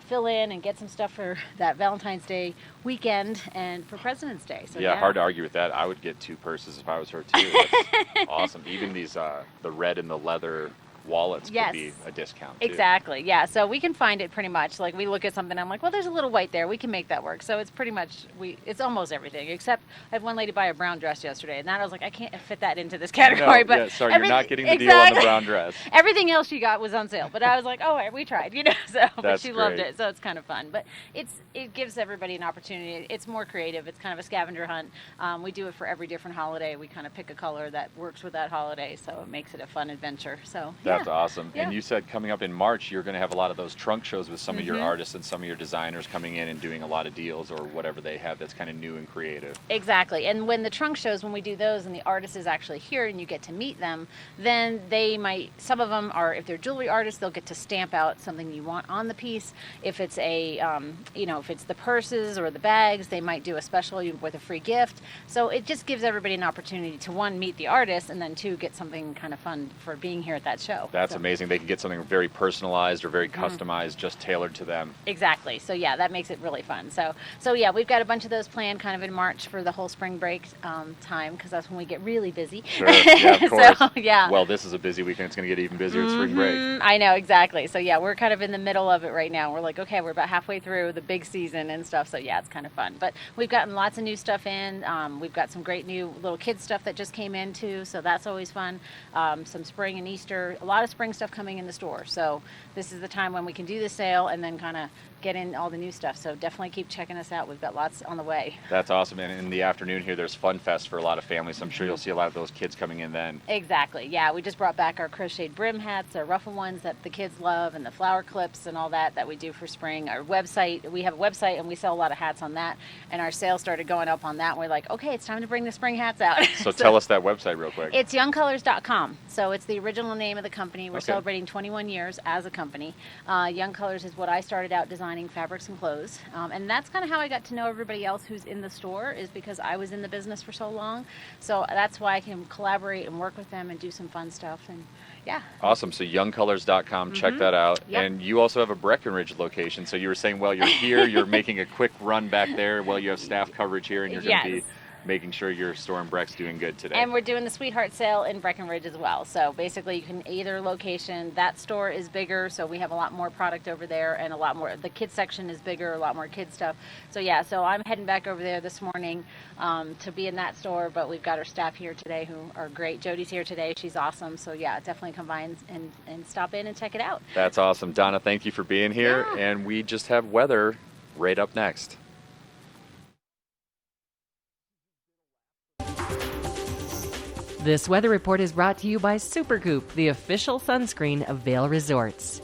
fill in and get some stuff for that Valentine's Day weekend and for President's Day. So yeah, hard to argue with that. I would get 2 purses if I was her too. That's awesome. Even these the red and the leather wallets could be a discount too. Exactly. Yeah. So we can find it pretty much. Like we look at something, I'm like, well, there's a little white there. We can make that work. So it's pretty much it's almost everything except I had one lady buy a brown dress yesterday, and that I was like, I can't fit that into this category. No, but sorry, you're not getting the deal on the brown dress. Everything else she got was on sale, but I was like, oh, we tried, So but she loved great. it. So it's kind of fun. But it gives everybody an opportunity. It's more creative. It's kind of a scavenger hunt. We do it for every different holiday. We kind of pick a color that works with that holiday, so it makes it a fun adventure. So that's awesome. Yeah. And you said coming up in March, you're going to have a lot of those trunk shows with some of your artists and some of your designers coming in and doing a lot of deals or whatever they have that's kind of new and creative. Exactly. And when the trunk shows, when we do those and the artist is actually here and you get to meet them, then some of them are, if they're jewelry artists, they'll get to stamp out something you want on the piece. If it's if it's the purses or the bags, they might do a special with a free gift. So it just gives everybody an opportunity to, 1, meet the artist, and then 2, get something kind of fun for being here at that show. That's amazing. They can get something very personalized or very customized, just tailored to them. Exactly. So yeah, that makes it really fun. So yeah, we've got a bunch of those planned kind of in March for the whole spring break time, because that's when we get really busy. Sure. Yeah, of course. So, yeah. Well, this is a busy weekend. It's going to get even busier at spring break. I know, exactly. So yeah, we're kind of in the middle of it right now. We're like, okay, we're about halfway through the big season and stuff. So yeah, it's kind of fun. But we've gotten lots of new stuff in. We've got some great new little kids stuff that just came in too. So that's always fun. Some spring and Easter, a lot of spring stuff coming in the store. So this is the time when we can do the sale and then kind of get in all the new stuff. So definitely keep checking us out. We've got lots on the way. That's awesome. And in the afternoon here, there's Fun Fest for a lot of families. So I'm sure you'll see a lot of those kids coming in then. Exactly. Yeah, we just brought back our crocheted brim hats, our ruffle ones that the kids love, and the flower clips and all that we do for spring. Our website, we have a website and we sell a lot of hats on that. And our sales started going up on that. And we're like, okay, it's time to bring the spring hats out. So tell us that website real quick. It's youngcolors.com. So it's the original name of the company. We're celebrating 21 years as a company. Young Colors is what I started out designing fabrics and clothes. And that's kind of how I got to know everybody else who's in the store, is because I was in the business for so long. So that's why I can collaborate and work with them and do some fun stuff. And yeah. Awesome. So youngcolors.com, check that out. Yep. And you also have a Breckenridge location. So you were saying, well, you're here, you're making a quick run back there. Well, you have staff coverage here and you're going to be making sure your store in Breck's doing good today. And we're doing the Sweetheart Sale in Breckenridge as well. So basically you can either location. That store is bigger, so we have a lot more product over there and a lot more. The kids section is bigger, a lot more kids stuff. So yeah, so I'm heading back over there this morning to be in that store, but we've got our staff here today who are great. Jody's here today. She's awesome. So yeah, definitely come by and stop in and check it out. That's awesome. Donna, thank you for being here. Yeah. And we just have weather right up next. This weather report is brought to you by Supergoop, the official sunscreen of Vail Resorts.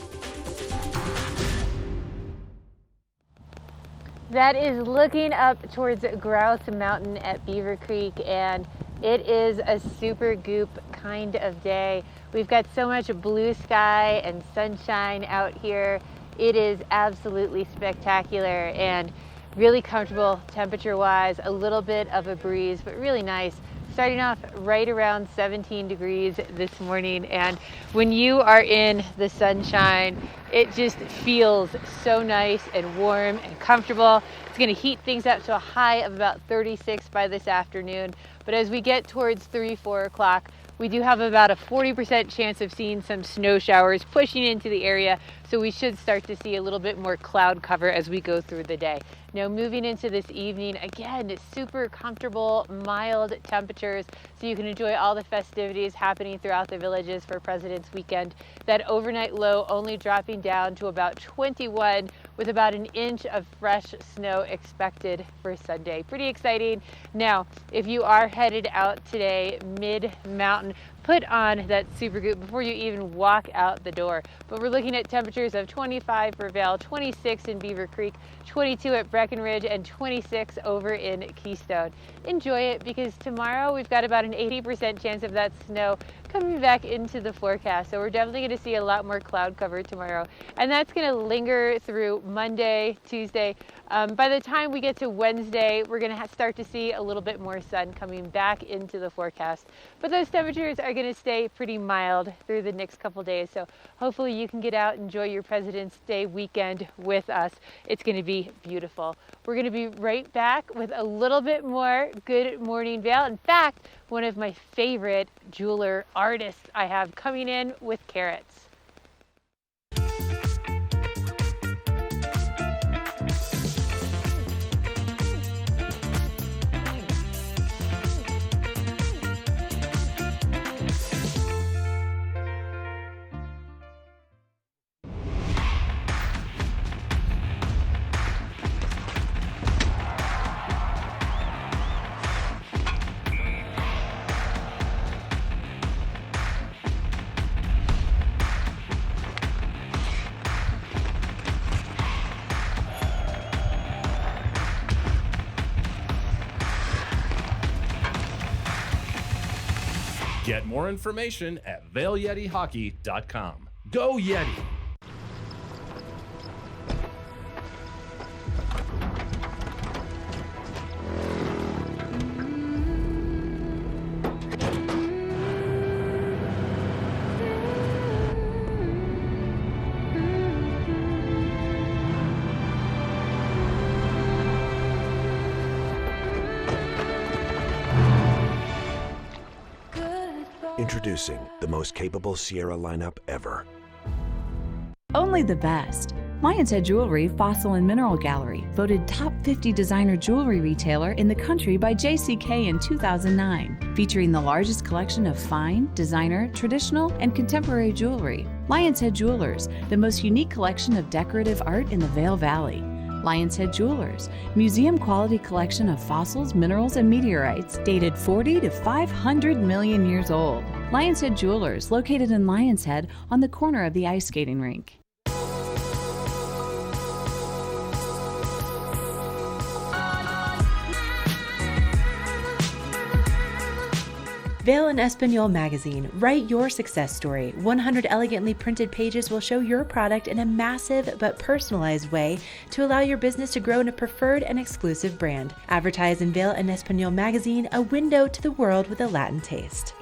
That is looking up towards Grouse Mountain at Beaver Creek, and it is a super goop kind of day. We've got so much blue sky and sunshine out here. It is absolutely spectacular and really comfortable temperature-wise, a little bit of a breeze, but really nice. Starting off right around 17 degrees this morning, and when you are in the sunshine, it just feels so nice and warm and comfortable. It's going to heat things up to a high of about 36 by this afternoon, but as we get towards 3-4 o'clock, we do have about a 40% chance of seeing some snow showers pushing into the area, so we should start to see a little bit more cloud cover as we go through the day. Now moving into this evening, again, super comfortable, mild temperatures, so you can enjoy all the festivities happening throughout the villages for President's Weekend. That overnight low only dropping down to about 21 with about an inch of fresh snow expected for Sunday. Pretty exciting. Now, if you are headed out today mid-mountain, put on that Supergoop before you even walk out the door. But we're looking at temperatures of 25 for Vail, 26 in Beaver Creek, 22 at Breckenridge, and 26 over in Keystone. Enjoy it, because tomorrow we've got about an 80% chance of that snow coming back into the forecast. So we're definitely going to see a lot more cloud cover tomorrow. And that's going to linger through Monday, Tuesday. By the time we get to Wednesday, we're going to start to see a little bit more sun coming back into the forecast. But those temperatures are are going to stay pretty mild through the next couple days. So hopefully you can get out and enjoy your President's Day weekend with us. It's going to be beautiful. We're going to be right back with a little bit more Good Morning Vail. In fact, one of my favorite jeweler artists I have coming in with carrots. Get more information at VailYetiHockey.com. Go Yeti! Introducing the most capable Sierra lineup ever. Only the best. Lion's Head Jewelry Fossil and Mineral Gallery, voted top 50 designer jewelry retailer in the country by JCK in 2009, featuring the largest collection of fine, designer, traditional, and contemporary jewelry. Lion's Head Jewelers, the most unique collection of decorative art in the Vail Valley. Lion's Head Jewelers, museum quality collection of fossils, minerals, and meteorites dated 40 to 500 million years old. Lion's Head Jewelers, located in Lion's Head on the corner of the ice skating rink. Vail and Espanol magazine. Write your success story. 100 elegantly printed pages will show your product in a massive but personalized way to allow your business to grow in a preferred and exclusive brand. Advertise in Vail and Espanol magazine, a window to the world with a Latin taste.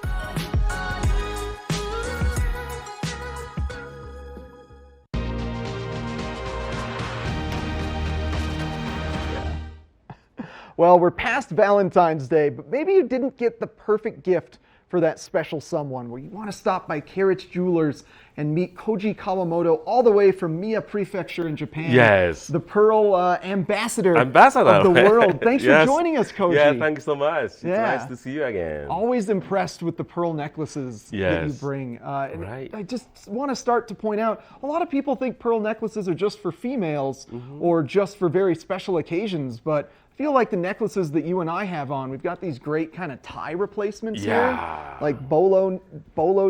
Well, we're past Valentine's Day, but maybe you didn't get the perfect gift for that special someone. Where you want to stop by Carrots Jewelers and meet Koji Kawamoto all the way from Mie Prefecture in Japan. Yes. The Pearl ambassador of the world. Thanks for joining us, Koji. Yeah, thank you so much. It's nice to see you again. Always impressed with the pearl necklaces that you bring. Right. I just want to start to point out, a lot of people think pearl necklaces are just for females or just for very special occasions, but I feel like the necklaces that you and I have on, we've got these great kind of tie replacements here, like bolo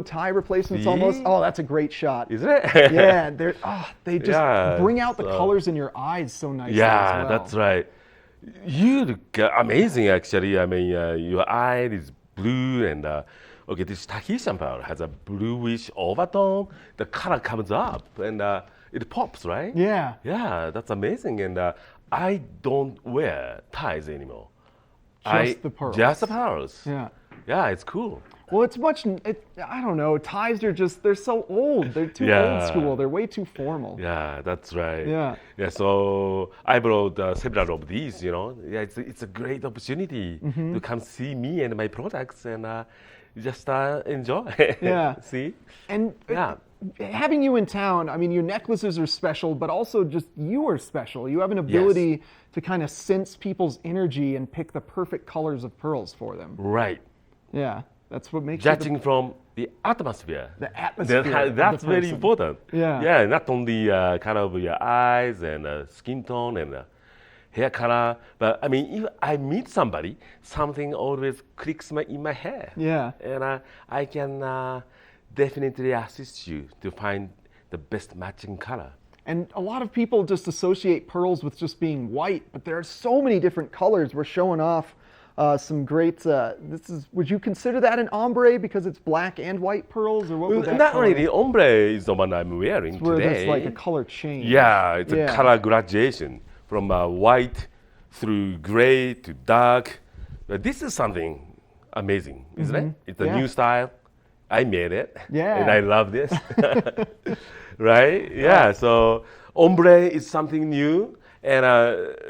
tie replacements almost. Oh, that's a great shot. Is it? Yeah, they just bring out the colors in your eyes so nicely as well. That's right. You look amazing, actually. I mean, your eye is blue, and okay, this Tahitian pearl has a bluish overtone. The color comes up, and it pops, right? Yeah. Yeah, that's amazing, and I don't wear ties anymore. Just the pearls. Just the pearls. Yeah. Yeah, it's cool. Well, I don't know, ties they're so old. They're too old school. They're way too formal. Yeah, that's right. Yeah. Yeah, so I brought several of these, you know. Yeah, it's a great opportunity to come see me and my products and just enjoy. Yeah. See? And having you in town, I mean, your necklaces are special, but also just you are special. You have an ability to kind of sense people's energy and pick the perfect colors of pearls for them. Right. Yeah, that's what makes judging from the atmosphere. The atmosphere. That's very important. Yeah. Yeah, not only kind of your eyes and skin tone and hair color, but I mean, if I meet somebody, something always clicks in my hair. Yeah. And I can definitely assist you to find the best matching color. And a lot of people just associate pearls with just being white, but there are so many different colors. We're showing off some great, would you consider that an ombre because it's black and white pearls, or what would that Not color? really. Ombre is the one I'm wearing It's where today. there's like a color change. Yeah, it's a color graduation from white through gray to dark. This is something amazing, isn't it? It's a new style. I made it. Yeah. And I love this. Right? Yeah. So ombre is something new. And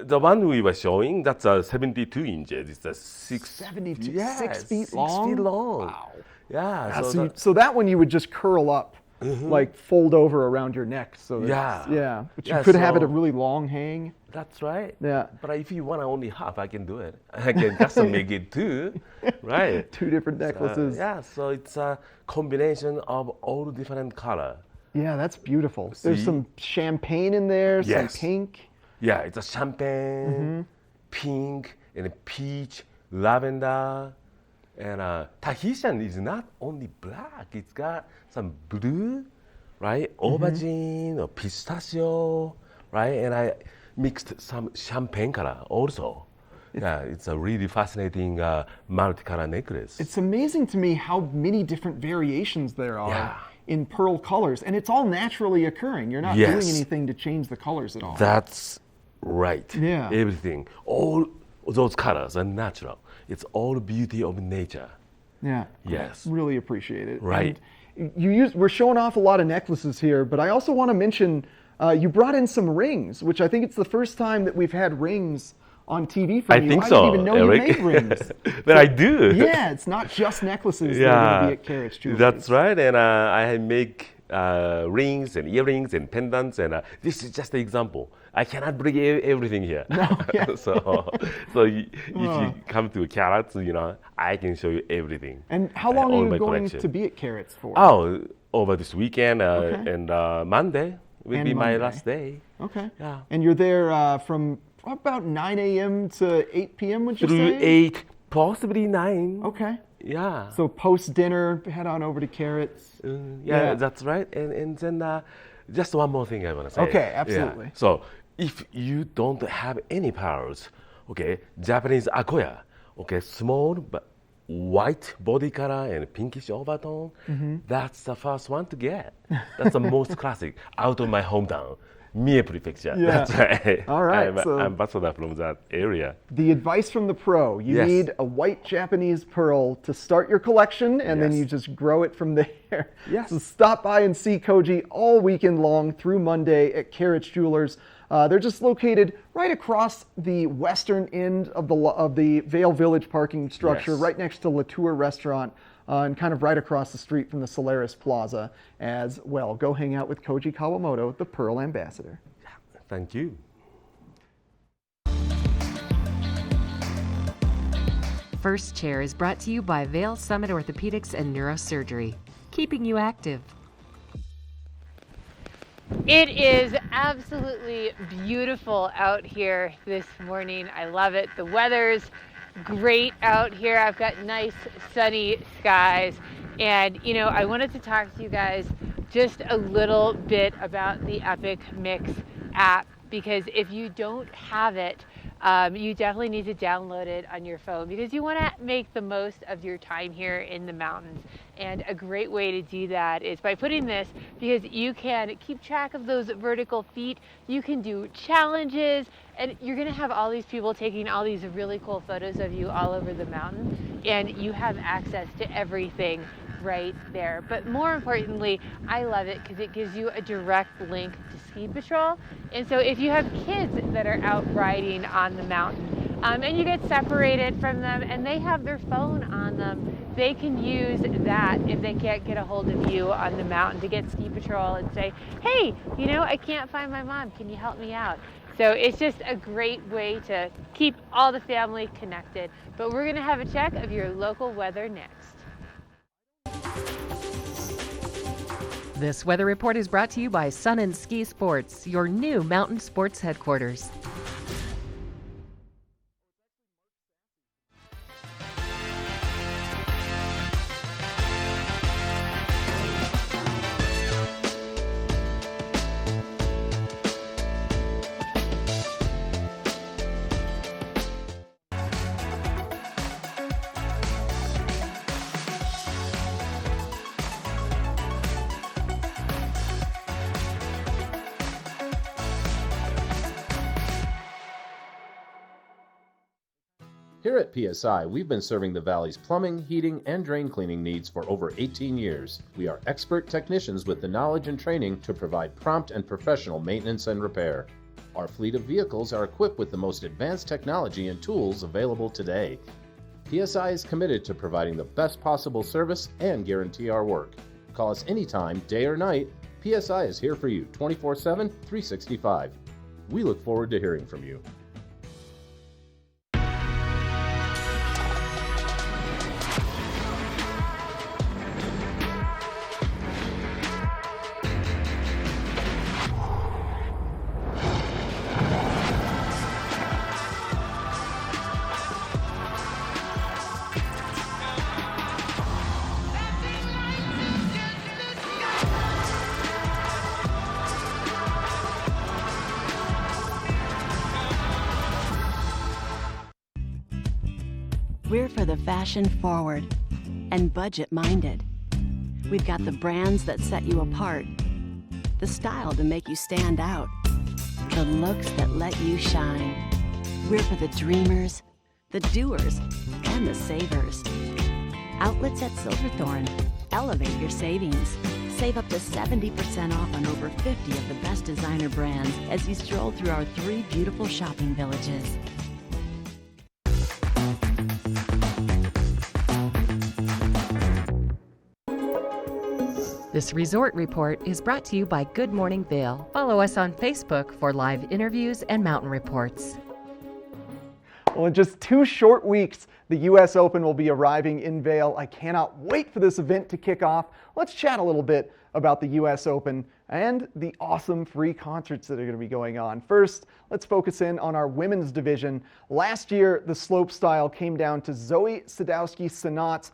the one we were showing, that's a 72 inches. It's a 72, yeah, 6 feet 6 long? feet long. Wow. Yeah. So that one you would just curl up, like fold over around your neck. So Yeah. But you Yeah, could have it a so- really long hang. That's right. Yeah. But if you want only half, I can do it. I can just make it two, right? 2 different necklaces. Yeah, so it's a combination of all different color. Yeah, that's beautiful. There's See? some champagne in there, some Yes. pink. Yeah, it's a champagne, pink, and peach, lavender, and Tahitian is not only black. It's got some blue, right? Aubergine or pistachio, right? And I mixed some champagne color also. Yeah, it's a really fascinating multicolor necklace. It's amazing to me how many different variations there are Yeah. in pearl colors, and it's all naturally occurring. You're not Yes. doing anything to change the colors at all. That's right. Yeah. Everything, all those colors are natural. It's all beauty of nature. Yeah. Yes. Really appreciate it. Right. And we're showing off a lot of necklaces here, but I also want to mention you brought in some rings, which I think it's the first time that we've had rings on TV from I you. think I so, didn't even know Eric. you made rings. But I do. Yeah, it's not just necklaces that are going to be at Carrots Jewelry. That's right. And I make rings and earrings and pendants, and this is just an example. I cannot bring everything here. No, yeah. so if you come to Carrots, I can show you everything. And how long all are my you going collection. to be at Carrots for? Oh, over this weekend Okay. and Monday will And be my Monday. last day. Okay. Yeah. And you're there from about 9 a.m. to 8 p.m., would you Through say? 8, possibly 9. Okay. Yeah. So post-dinner, head on over to Carrots. Yeah, that's right. And then just one more thing I want to say. Okay, Yeah. absolutely. So if you don't have any pearls, okay, Japanese akoya, okay, small but white body color and pinkish overtone, that's the first one to get. That's the most classic out of my hometown. Mie Prefecture. Yeah. That's right. All right, I'm so- an ambassador from that area. The advice from the pro, you Yes. need a white Japanese pearl to start your collection, and then Yes. you just grow it from there. Yes. So stop by and see Koji all weekend long through Monday at Carrots Jewelers. They're just located right across the western end of the Vale Village parking structure, Yes. right next to Latour Restaurant, and kind of right across the street from the Solaris Plaza as well. Go hang out with Koji Kawamoto, the Pearl Ambassador. Thank you. First Chair is brought to you by Vale Summit Orthopedics and Neurosurgery, keeping you active. It is absolutely beautiful out here this morning. I love it. The weather's great out here. I've got nice sunny skies. And I wanted to talk to you guys just a little bit about the Epic Mix app, because if you don't have it, you definitely need to download it on your phone, because you want to make the most of your time here in the mountains. And a great way to do that is by putting this, because you can keep track of those vertical feet, you can do challenges, and you're going to have all these people taking all these really cool photos of you all over the mountain, and you have access to everything right there. But more importantly, I love it because it gives you a direct link to Ski Patrol. And so if you have kids that are out riding on the mountain, and you get separated from them and they have their phone on them, they can use that if they can't get a hold of you on the mountain to get Ski Patrol and say, hey, I can't find my mom, can you help me out? So it's just a great way to keep all the family connected. But we're gonna have a check of your local weather next. This weather report is brought to you by Sun and Ski Sports, your new mountain sports headquarters. Here at PSI, we've been serving the Valley's plumbing, heating, and drain cleaning needs for over 18 years. We are expert technicians with the knowledge and training to provide prompt and professional maintenance and repair. Our fleet of vehicles are equipped with the most advanced technology and tools available today. PSI is committed to providing the best possible service and guarantee our work. Call us anytime, day or night. PSI is here for you 24/7, 365. We look forward to hearing from you. We're for the fashion forward and budget minded. We've got the brands that set you apart, the style to make you stand out, the looks that let you shine. We're for the dreamers, the doers, and the savers. Outlets at Silverthorne. Elevate your savings. Save up to 70% off on over 50 of the best designer brands as you stroll through our 3 beautiful shopping villages. This resort report is brought to you by Good Morning Vail. Follow us on Facebook for live interviews and mountain reports. Well, in just 2 short weeks, the U.S. Open will be arriving in Vail. I cannot wait for this event to kick off. Let's chat a little bit about the U.S. Open and the awesome free concerts that are going to be going on. First, let's focus in on our women's division. Last year, the slopestyle came down to Zoe Sadowski-Synnott,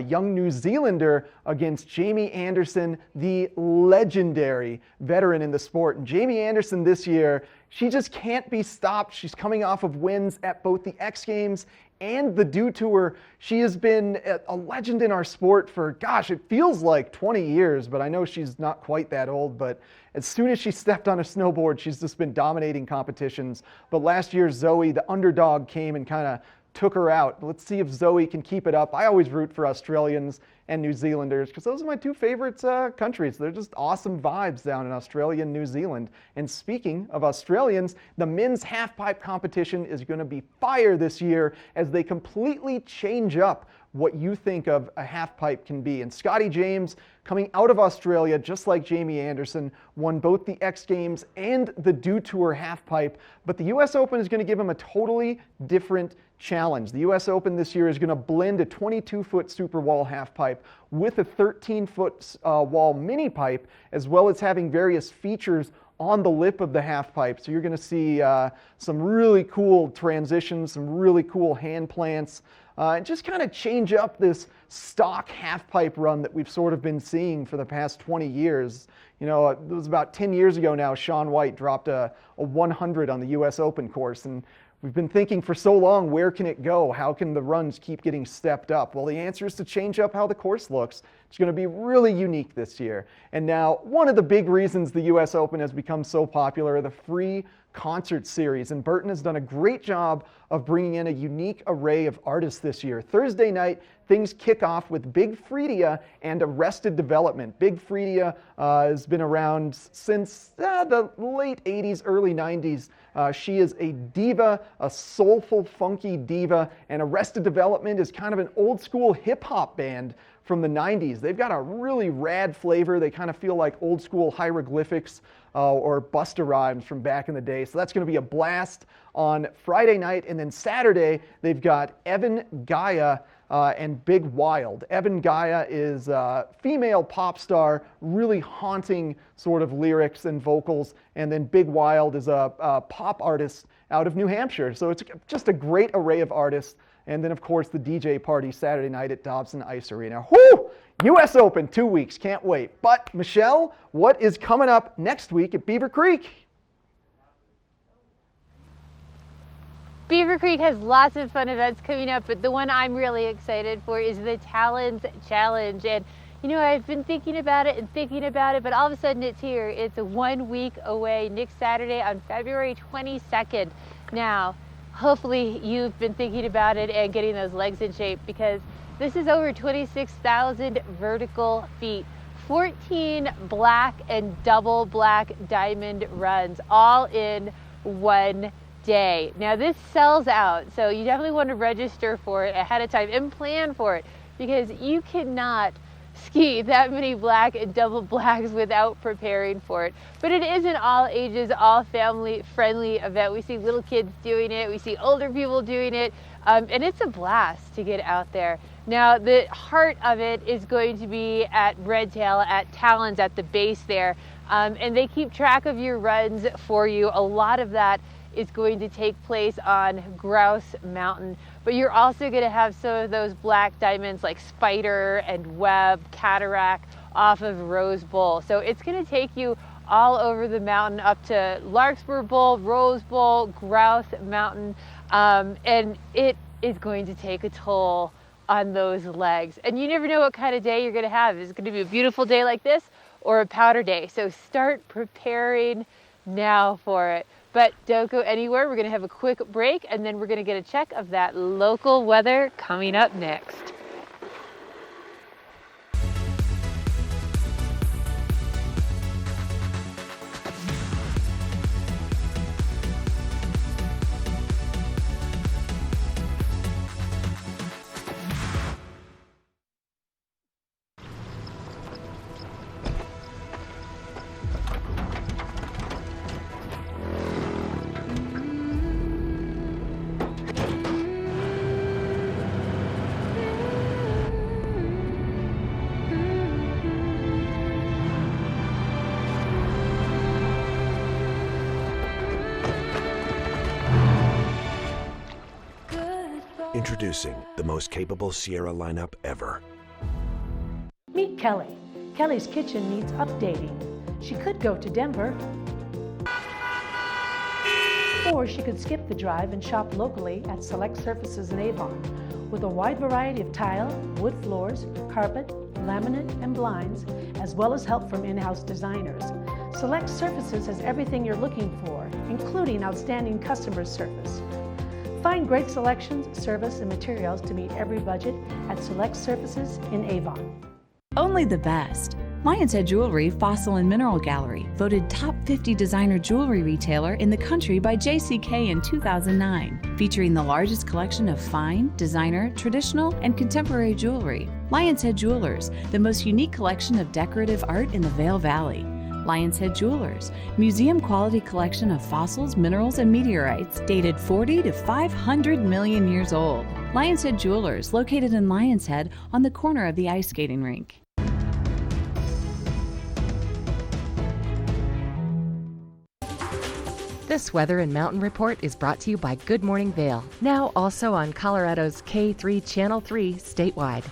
young New Zealander, against Jamie Anderson, the legendary veteran in the sport. And Jamie Anderson this year, she just can't be stopped. She's coming off of wins at both the X Games and the Dew Tour. She has been a legend in our sport for, gosh, it feels like 20 years, but I know she's not quite that old. But as soon as she stepped on a snowboard, she's just been dominating competitions. But last year, Zoe, the underdog, came and kind of took her out. Let's see if Zoe can keep it up. I always root for Australians and New Zealanders because those are my 2 favorite countries. They're just awesome vibes down in Australia and New Zealand. And speaking of Australians, the men's halfpipe competition is going to be fire this year as they completely change up what you think of a halfpipe can be. And Scotty James, coming out of Australia, just like Jamie Anderson, won both the X Games and the Dew Tour halfpipe. But the U.S. Open is going to give him a totally different challenge. The U.S. Open this year is going to blend a 22-foot super wall halfpipe with a 13-foot wall mini pipe, as well as having various features on the lip of the halfpipe. So you're going to see some really cool transitions, some really cool hand plants, and just kind of change up this stock halfpipe run that we've sort of been seeing for the past 20 years. You know, it was about 10 years ago now, Shaun White dropped a 100 on the U.S. Open course, and we've been thinking for so long, where can it go? How can the runs keep getting stepped up? Well, the answer is to change up how the course looks. It's going to be really unique this year. And now, one of the big reasons the U.S. Open has become so popular are the free concert series. And Burton has done a great job of bringing in a unique array of artists this year. Thursday night, things kick off with Big Freedia and Arrested Development. Big Freedia has been around since the late 80s, early 90s. She is a diva, a soulful, funky diva, and Arrested Development is kind of an old school hip hop band from the 90s. They've got a really rad flavor. They kind of feel like old school hieroglyphics or Busta Rhymes from back in the day. So that's going to be a blast on Friday night. And then Saturday, they've got Evan Gaia and Big Wild. Evan Gaia is a female pop star, really haunting sort of lyrics and vocals. And then Big Wild is a pop artist out of New Hampshire. So it's just a great array of artists. And then, of course, the DJ party Saturday night at Dobson Ice Arena. Whoo! U.S. Open, 2 weeks. Can't wait. But, Michelle, what is coming up next week at Beaver Creek? Beaver Creek has lots of fun events coming up, but the one I'm really excited for is the Talons Challenge. And, you know, I've been thinking about it, but all of a sudden it's here. It's 1 week away, next Saturday on February 22nd. Now, hopefully you've been thinking about it and getting those legs in shape, because this is over 26,000 vertical feet, 14 black and double black diamond runs, all in one day. Now this sells out, so you definitely want to register for it ahead of time and plan for it, because you cannot ski that many black and double blacks without preparing for it. But it is an all ages, all family friendly event. We see little kids doing it, we see older people doing it, and it's a blast to get out there. Now the heart of it is going to be at Redtail, at Talons, at the base there, and they keep track of your runs for you. A lot of that is going to take place on Grouse Mountain, but you're also going to have some of those black diamonds like Spider and Webb, Cataract off of Rose Bowl. So it's going to take you all over the mountain up to Larkspur Bowl, Rose Bowl, Grouse Mountain, and it is going to take a toll on those legs. And you never know what kind of day you're going to have. Is it going to be a beautiful day like this or a powder day? So start preparing now for it. But don't go anywhere. We're going to have a quick break, and then we're going to get a check of that local weather coming up next. Introducing the most capable Sierra lineup ever. Meet Kelly. Kelly's kitchen needs updating. She could go to Denver, or she could skip the drive and shop locally at Select Surfaces in Avon. With a wide variety of tile, wood floors, carpet, laminate, and blinds, as well as help from in-house designers. Select Surfaces has everything you're looking for, including outstanding customer service. Find great selections, service, and materials to meet every budget at Select Surfaces in Avon. Only the best. Lion's Head Jewelry Fossil and Mineral Gallery, voted top 50 designer jewelry retailer in the country by JCK in 2009, featuring the largest collection of fine, designer, traditional, and contemporary jewelry. Lion's Head Jewelers, the most unique collection of decorative art in the Vail Valley. Lion's Head Jewelers, museum quality collection of fossils, minerals, and meteorites dated 40 to 500 million years old. Lion's Head Jewelers, located in Lion's Head on the corner of the ice skating rink. This Weather and Mountain Report is brought to you by Good Morning Vail, now also on Colorado's K3 Channel 3 statewide.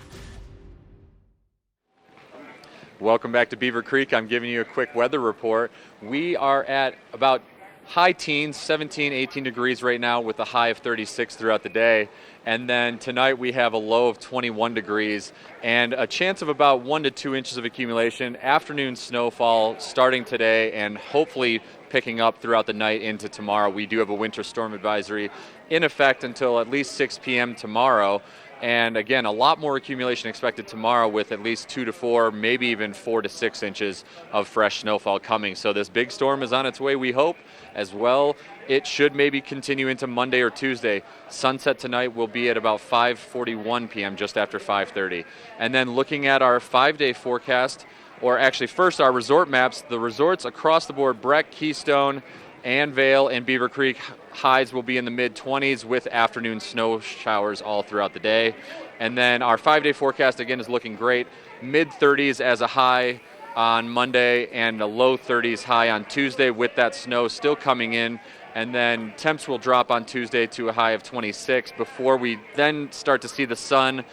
Welcome back to Beaver Creek. I'm giving you a quick weather report. We are at about high teens, 17, 18 degrees right now with a high of 36 throughout the day. And then tonight we have a low of 21 degrees and a chance of about 1 to 2 inches of accumulation. Afternoon snowfall starting today and hopefully picking up throughout the night into tomorrow. We do have a winter storm advisory in effect until at least 6 p.m. tomorrow. And again, a lot more accumulation expected tomorrow with at least 2 to 4, maybe even 4 to 6 inches of fresh snowfall coming. So this big storm is on its way, we hope, as well. It should maybe continue into Monday or Tuesday. Sunset tonight will be at about 5:41 p.m., just after 5:30. And then looking at our 5-day forecast, or actually first our resort maps, the resorts across the board, Breck, Keystone, and Vail and Beaver Creek, highs will be in the mid-20s with afternoon snow showers all throughout the day. And then our 5-day forecast, again, is looking great. Mid-30s as a high on Monday and a low 30s high on Tuesday with that snow still coming in. And then temps will drop on Tuesday to a high of 26 before we then start to see the sun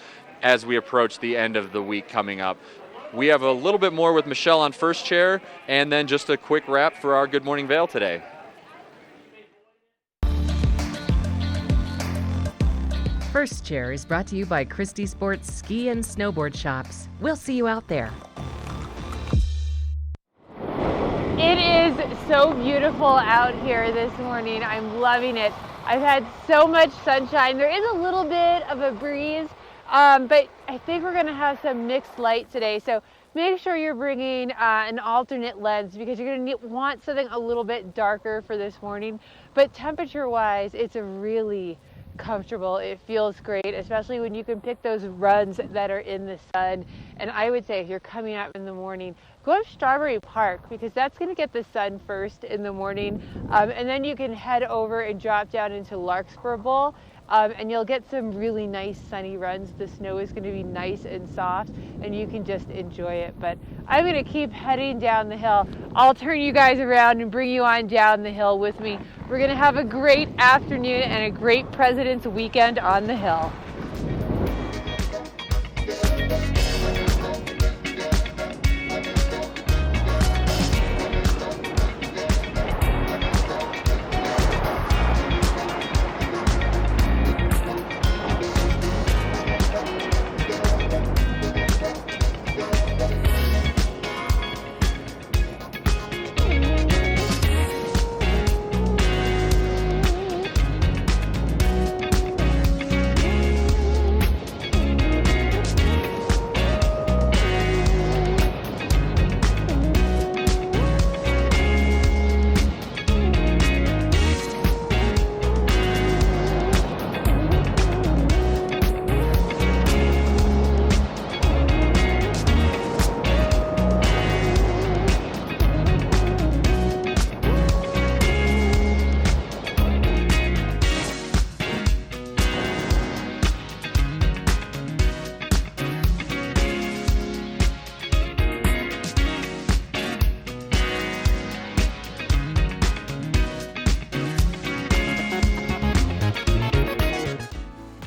as we approach the end of the week coming up. We have a little bit more with Michelle on first chair, and then just a quick wrap for our Good Morning Vail today. First Chair is brought to you by Christie Sports Ski and Snowboard Shops. We'll see you out there. It is so beautiful out here this morning. I'm loving it. I've had so much sunshine. There is a little bit of a breeze, but I think we're gonna have some mixed light today. So make sure you're bringing an alternate lens because you're gonna want something a little bit darker for this morning. But temperature-wise, it's a really comfortable. It feels great, especially when you can pick those runs that are in the sun. And I would say if you're coming up in the morning, go up Strawberry Park because that's going to get the sun first in the morning. And then you can head over and drop down into Larkspur Bowl. And you'll get some really nice sunny runs. The snow is going to be nice and soft and you can just enjoy it. But I'm going to keep heading down the hill. I'll turn you guys around and bring you on down the hill with me. We're going to have a great afternoon and a great President's Weekend on the hill.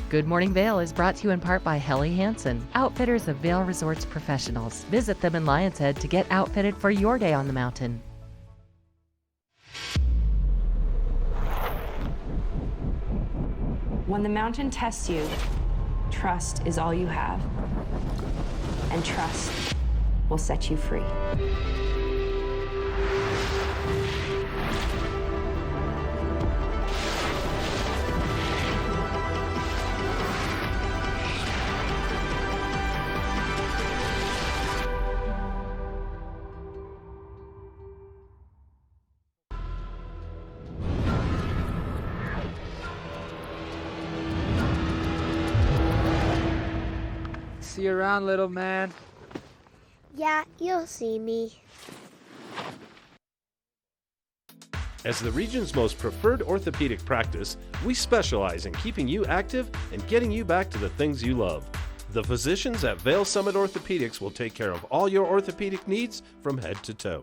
Good Morning Vail is brought to you in part by Helly Hansen, outfitters of Vail Resorts professionals. Visit them in Lion's Head to get outfitted for your day on the mountain. When the mountain tests you, trust is all you have. And trust will set you free. See you around, little man. Yeah, you'll see me. As the region's most preferred orthopedic practice, we specialize in keeping you active and getting you back to the things you love. The physicians at Vail Summit Orthopedics will take care of all your orthopedic needs from head to toe.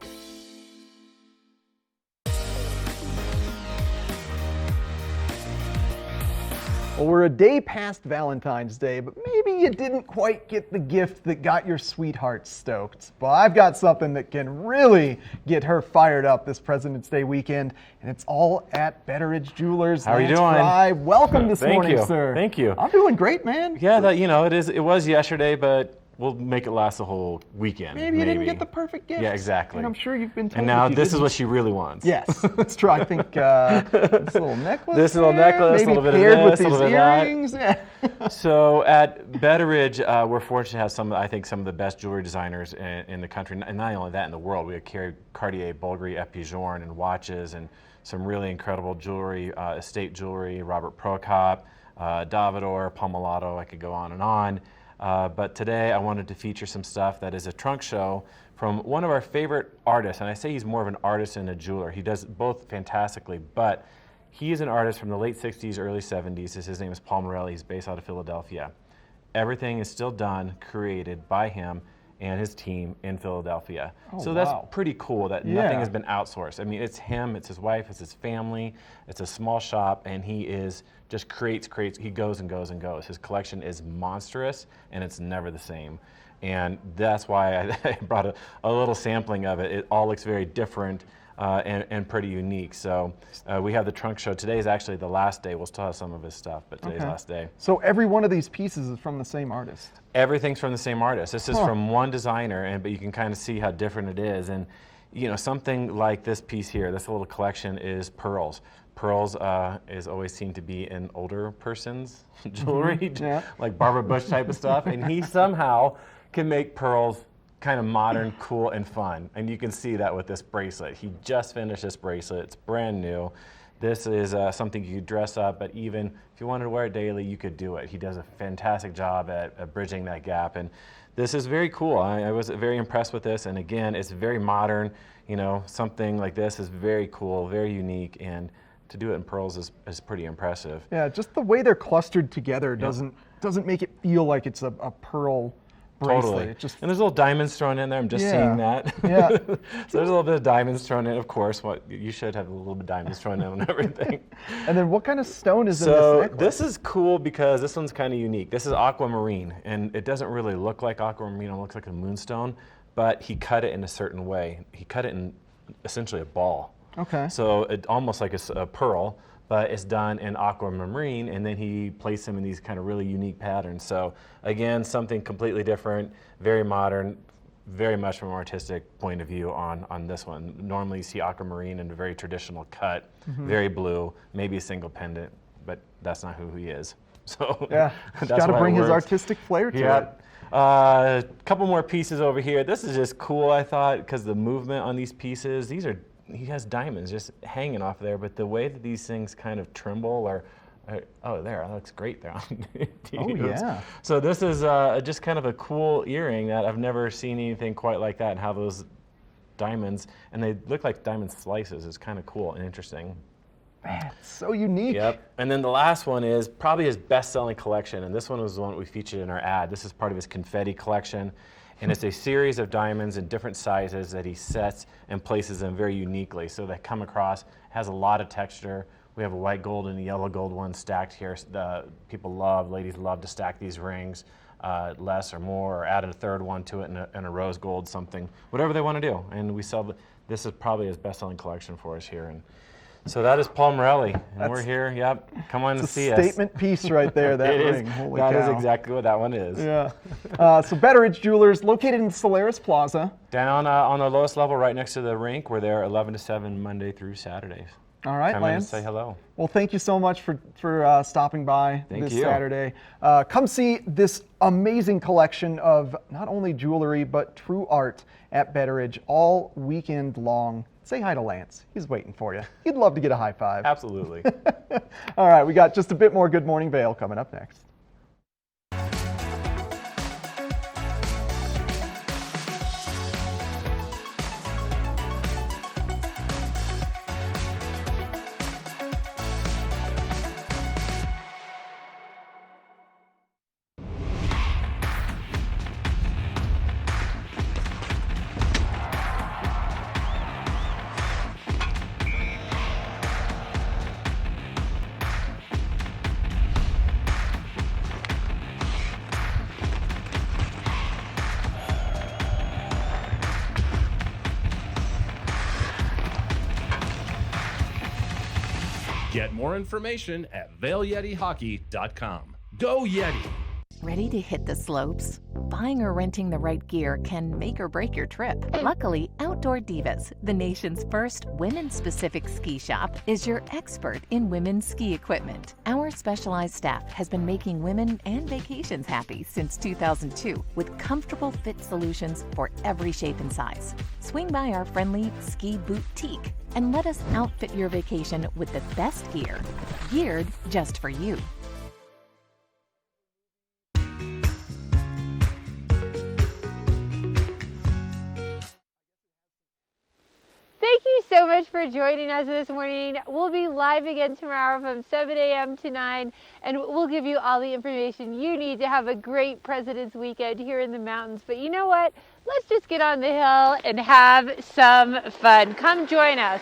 Well, we're a day past Valentine's Day, but maybe you didn't quite get the gift that got your sweetheart stoked. But I've got something that can really get her fired up this President's Day weekend, and it's all at Betteridge Jewelers. How are you doing? Drive. Welcome this Thank morning, you. sir. Thank you. I'm doing great, man. Yeah, it was yesterday, but we'll make it last the whole weekend. Maybe you didn't get the perfect gift. Yeah, exactly. And I'm sure you've been told. And now that this didn't. is what she really wants. Yes, that's true. I think this little necklace. This little necklace, a little bit of paired this, with a these little bit earrings. of that. So at Betteridge, we're fortunate to have some of the best jewelry designers in the country, and not only that, in the world. We have Cartier, Bulgari, Epigeorn, and watches, and some really incredible jewelry, estate jewelry, Robert Prokop, Davidor, Pomellato. I could go on and on. But today I wanted to feature some stuff that is a trunk show from one of our favorite artists, and I say he's more of an artist and a jeweler. He does both fantastically, but he is an artist from the late 60s, early 70s. His name is Paul Morelli. He's based out of Philadelphia. Everything is still done, created by him and his team in Philadelphia. So that's pretty cool that nothing has been outsourced. I mean, it's him, it's his wife, it's his family, it's a small shop, and he is just creates, he goes and goes and goes. His collection is monstrous, and it's never the same. And that's why I brought a little sampling of it. It all looks very different and pretty unique. So we have the trunk show. Today is actually the last day. We'll still have some of his stuff, but today's the last day. So every one of these pieces is from the same artist? Everything's from the same artist. This is from one designer, but you can kind of see how different it is. And you know, something like this piece here, this little collection is pearls. pearls is always seemed to be in older person's jewelry, like Barbara Bush type of stuff, and he somehow can make pearls kind of modern, cool, and fun. And you can see that with this bracelet. He just finished this bracelet. It's brand new. This is something you could dress up, but even if you wanted to wear it daily, you could do it. He does a fantastic job at bridging that gap. And this is very cool. I was very impressed with this. And again, it's very modern. You know, something like this is very cool, very unique. And to do it in pearls is pretty impressive. Yeah, just the way they're clustered together doesn't make it feel like it's a pearl bracelet. Totally. It just, and there's little diamonds thrown in there. I'm just seeing that. Yeah. So there's a little bit of diamonds thrown in. Of course, you should have a little bit of diamonds thrown in on everything. And then what kind of stone is in this necklace? This is cool because this one's kind of unique. This is aquamarine, and it doesn't really look like aquamarine. It looks like a moonstone, but he cut it in a certain way. He cut it in essentially a ball. Okay. So it almost like a pearl, but it's done in aquamarine, and then he placed them in these kind of really unique patterns. So again, something completely different, very modern, very much from an artistic point of view on this one. Normally you see aquamarine in a very traditional cut, very blue, maybe a single pendant, but that's not who he is. So yeah, he's got to bring his artistic flair to it. A couple more pieces over here. This is just cool, I thought, because the movement on these pieces, he has diamonds just hanging off there, but the way that these things kind of tremble oh, there, that looks great there on TV. Oh, yeah. So this is just kind of a cool earring that I've never seen anything quite like that, and how those diamonds, and they look like diamond slices. It's kind of cool and interesting. Man, it's so unique. Yep. And then the last one is probably his best-selling collection, and this one was the one that we featured in our ad. This is part of his confetti collection. And it's a series of diamonds in different sizes that he sets and places them very uniquely. So they come across, has a lot of texture. We have a white gold and a yellow gold one stacked here. Ladies love to stack these rings, less or more, or add a third one to it and a rose gold, something, whatever they want to do. And we sell, this is probably his best-selling collection for us here. And so that is Paul Morelli, and we're here. Yep, come on and see us. It's a statement piece right there. That ring. Holy cow. That is exactly what that one is. Yeah. So Betteridge Jewelers, located in Solaris Plaza. Down on the lowest level, right next to the rink. We're there 11 to 7 Monday through Saturdays. All right, come Lance. in and say hello. Well, thank you so much for stopping by this Saturday. Come see this amazing collection of not only jewelry but true art at Betteridge all weekend long. Say hi to Lance. He's waiting for you. He'd love to get a high five. Absolutely. All right, we got just a bit more Good Morning Vail coming up next. Get more information at ValeYetiHockey.com. Go Yeti! Ready to hit the slopes? Buying or renting the right gear can make or break your trip. Luckily, Outdoor Divas, the nation's first women-specific ski shop, is your expert in women's ski equipment. Our specialized staff has been making women and vacations happy since 2002 with comfortable fit solutions for every shape and size. Swing by our friendly Ski Boutique and let us outfit your vacation with the best gear, geared just for you. Thank you so much for joining us this morning. We'll be live again tomorrow from 7 a.m. to 9, and we'll give you all the information you need to have a great President's Weekend here in the mountains. But you know what? Let's just get on the hill and have some fun. Come join us.